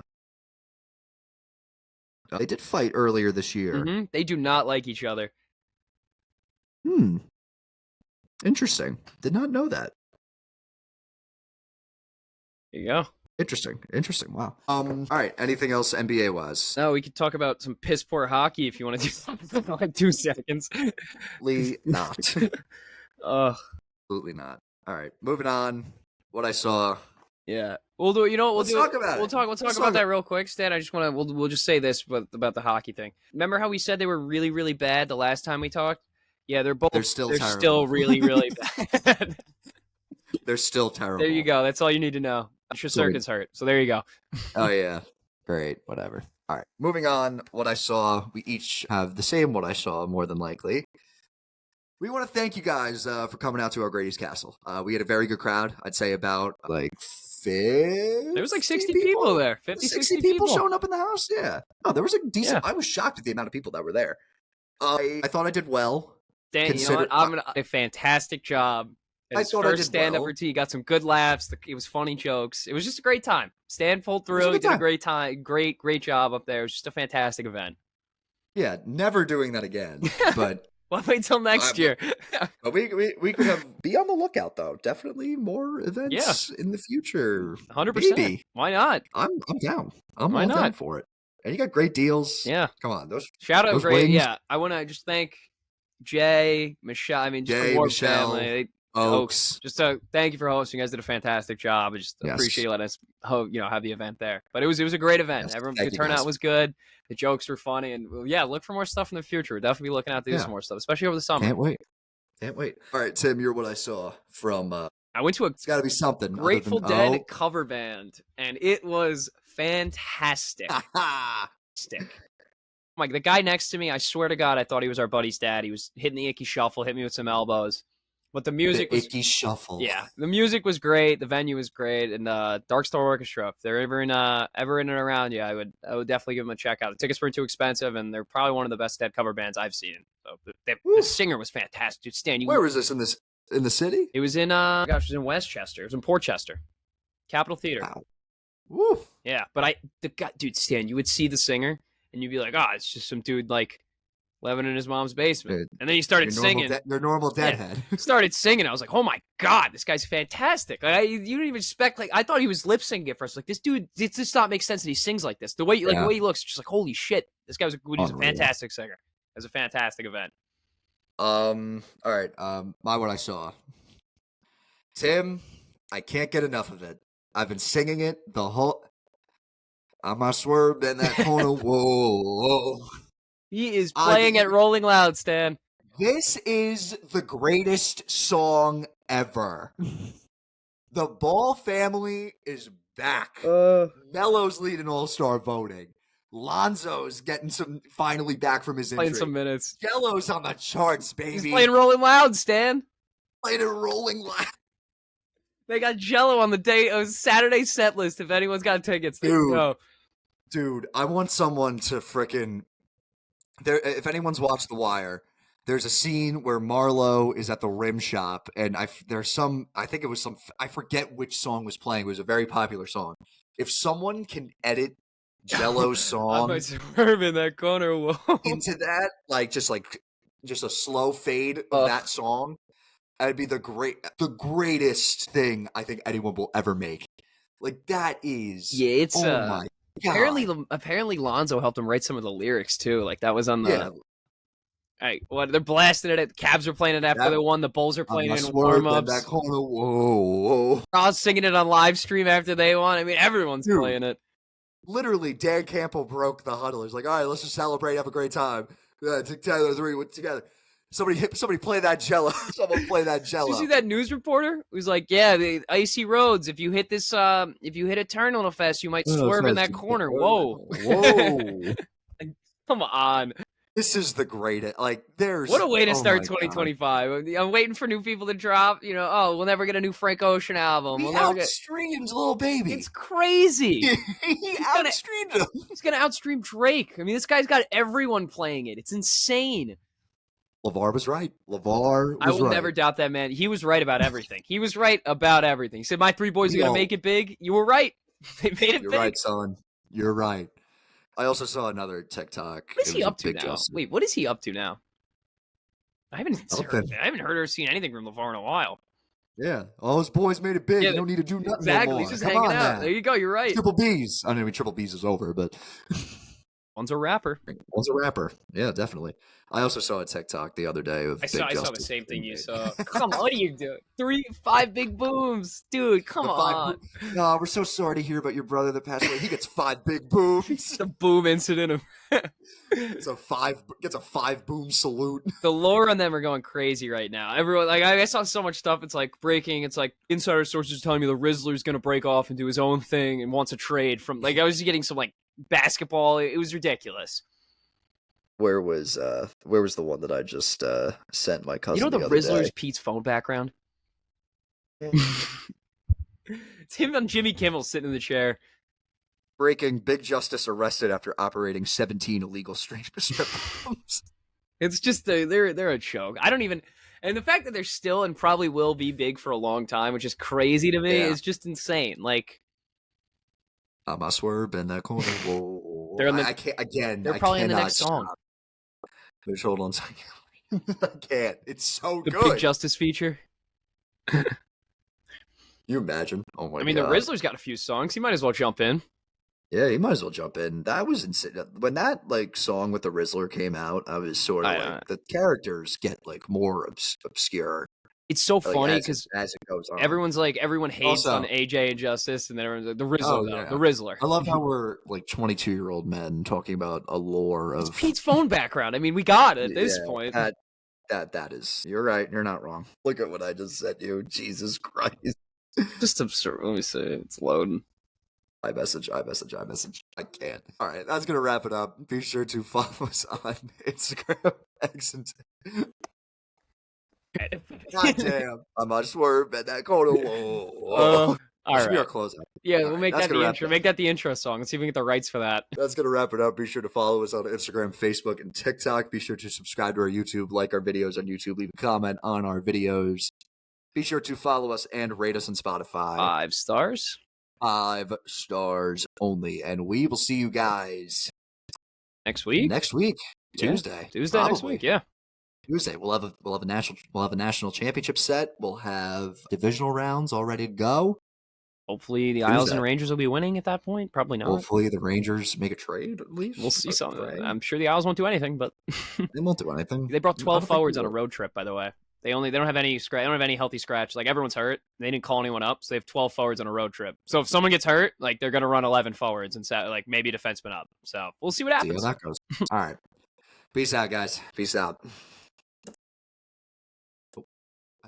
They did fight earlier this year. Mm-hmm. They do not like each other. Interesting. Did not know that. There you go. Interesting. Wow. All right. Anything else NBA wise? No, we could talk about some piss poor hockey if you want to do something like 2 seconds. Absolutely not. Absolutely not. All right. Moving on. What I saw. Yeah. We'll do it. You know what? We'll talk about it. We'll talk about that real quick, Stan. I just want to. We'll just say this about the hockey thing. Remember how we said they were really, really bad the last time we talked? Yeah, they're still really, really bad. They're still terrible. There you go. That's all you need to know. Circuit's hurt. So there you go. Oh yeah. Great. Whatever. All right. Moving on. What I saw. We each have the same what I saw, more than likely. We want to thank you guys for coming out to our Grady's Castle. We had a very good crowd. I'd say about like 50. There was like 60 people there. 50, 60 people showing up in the house. Yeah. Oh, there was a decent. Yeah. I was shocked at the amount of people that were there. I thought I did well. Dan, you know what? I'm a fantastic job. His first stand-up routine, got some good laughs. It was funny jokes. It was just a great time. Stan pulled through. He did a great time. Great job up there. It was just a fantastic event. Yeah, never doing that again. But well, wait till next year. But we could be on the lookout though. Definitely more events in the future. 100%. Why not? I'm down. I'm down for it. And you got great deals. Yeah. Come on, those shout out great. Wings. Yeah, I want to just thank Jay, Michelle. I mean, just the Ward family. Oaks. Just thank you for hosting. You guys did a fantastic job. I just appreciate you letting us have the event there. But it was a great event. Everyone, the turnout was good. The jokes were funny, and look for more stuff in the future. We're definitely looking out to do some more stuff, especially over the summer. Can't wait. All right, Tim, you're what I saw from. I went to it's got to be something. Grateful Dead cover band, and it was fantastic. Like the guy next to me, I swear to God, I thought he was our buddy's dad. He was hitting the icky shuffle, hit me with some elbows. But the music was icky shuffle. Yeah, the music was great. The venue was great, and Dark Star Orchestra. If they're ever in and around, I would definitely give them a check out. The tickets weren't too expensive, and they're probably one of the best Dead cover bands I've seen. So the singer was fantastic, dude. Stan, where was this in the city? It was in it was in Westchester. It was in Portchester, Capitol Theater. Wow. Woo. Yeah, but dude, Stan, you would see the singer, and you'd be like, it's just some dude like living in his mom's basement. Dude, and then he started singing. Your normal deadhead. Started singing. I was like, oh my God, this guy's fantastic. Like, you don't even expect, I thought he was lip syncing at first. Like, this dude, it just not make sense that he sings like this. The way the way he looks, just like, holy shit. This guy he's a fantastic singer. It was a fantastic event. All right. My what I saw. Tim, I can't get enough of it. I've been singing it the whole. I swerved in that corner. Whoa. He is playing at Rolling Loud, Stan. This is the greatest song ever. The Ball family is back. Mello's leading All-Star voting. Lonzo's getting finally back from his injury. Playing some minutes. Jello's on the charts, baby. He's playing Rolling Loud, Stan. Playing a Rolling Loud. They got Jello on the Saturday set list. If anyone's got tickets, dude, I want someone to frickin' if anyone's watched The Wire, there's a scene where Marlo is at the rim shop, and I forget which song was playing. It was a very popular song. If someone can edit Jello's song I swerve in that corner, whoa, into that, just a slow fade of that song, that'd be the greatest thing I think anyone will ever make. Like, that is, it's my God. Apparently Lonzo helped him write some of the lyrics too. Like, that was on the they're blasting it. The Cavs are playing it after they won. The Bulls are playing it in warm-ups. Whoa. I was singing it on live stream after they won. I mean, everyone's playing it. Literally, Dan Campbell broke the huddle. He's like, all right, let's just celebrate, have a great time. Together, together. Somebody play that Jello. Someone play that Jello. Did you see that news reporter? He was like, yeah, the icy roads. If you hit this, if you hit a turn a little fast, you might swerve in that corner. Whoa. Come on. This is the greatest. Like, what a way to start 2025. I'm waiting for new people to drop. We'll never get a new Frank Ocean album. He outstreams Lil Baby. It's crazy. He outstreamed him. He's gonna outstream Drake. I mean, this guy's got everyone playing it. It's insane. LeVar was right. I will never doubt that, man. He was right about everything. He was right about everything. He said, my three boys are going to make it big. You were right. They made it big. You're right, son. You're right. I also saw another TikTok. What is he up to now? Wait, what is he up to now? I haven't heard or seen anything from LeVar in a while. Yeah. All his boys made it big. You don't need to do nothing Exactly. no more. He's just hanging out. Man. There you go. You're right. Triple B's. I mean, Triple B's is over, but... One's a rapper. Yeah, definitely. I also saw a TikTok the other day of I saw the same thing you saw. Come on, what are you doing? 5 big booms. Dude, come on. No, we're so sorry to hear about your brother that passed away. He gets 5 big booms. The boom incident. Gets a 5 boom salute. The lore on them are going crazy right now. Everyone, I saw so much stuff. It's like breaking. It's like insider sources telling me the Rizzler's going to break off and do his own thing and wants a trade from. I was getting some basketball. It was ridiculous. Where was the one that I just sent my cousin? The Rizzler's Pete's phone background. It's him on Jimmy Kimmel sitting in the chair. Breaking: Big Justice arrested after operating 17 illegal strip clubs. It's just they're a joke. I don't even. And the fact that they're still and probably will be big for a long time, which is crazy to me, is just insane. I swerve in that corner. Whoa. I can't again. They're probably in the next song. Just hold on a second. I can't. It's so good. The Big Justice feature. You imagine? Oh my god. I mean, the Rizzler's got a few songs. He might as well jump in. Yeah, he might as well jump in. That was insane. When that song with the Rizzler came out, I was sort of the characters get more obscure. It's so funny because as it goes on, everyone hates on AJ and Justice, and then everyone's like, the Rizzler, the Rizzler. I love how we're 22-year-old men talking about a lore of it's Pete's phone background. I mean, we got it at this point. That is, you're right. You're not wrong. Look at what I just sent you. Jesus Christ. Just absurd. Let me see. It's loading. iMessage. I can't. All right, that's going to wrap it up. Be sure to follow us on Instagram, X, and God damn. I might swerve at that corner. Whoa. All right. Be our closeout. Yeah, we'll make that the intro. Make that the intro song. Let's see if we can get the rights for that. That's going to wrap it up. Be sure to follow us on Instagram, Facebook, and TikTok. Be sure to subscribe to our YouTube, like our videos on YouTube, leave a comment on our videos. Be sure to follow us and rate us on Spotify. 5 stars. 5 stars only. And we will see you guys next week. Tuesday. Tuesday next week, yeah. Tuesday. We'll have a national championship set. We'll have divisional rounds all ready to go. Hopefully the Isles and Rangers will be winning at that point. Probably not. Hopefully the Rangers make a trade at least. We'll see something. I'm sure the Isles won't do anything, but they won't do anything. They brought 12 forwards on a road trip, by the way. They don't have any scratch. They don't have any healthy scratch. Everyone's hurt. They didn't call anyone up, so they have 12 forwards on a road trip. So if someone gets hurt, they're gonna run 11 forwards and set maybe a defenseman up. So we'll see what happens. See how that goes. All right. Peace out, guys. Peace out.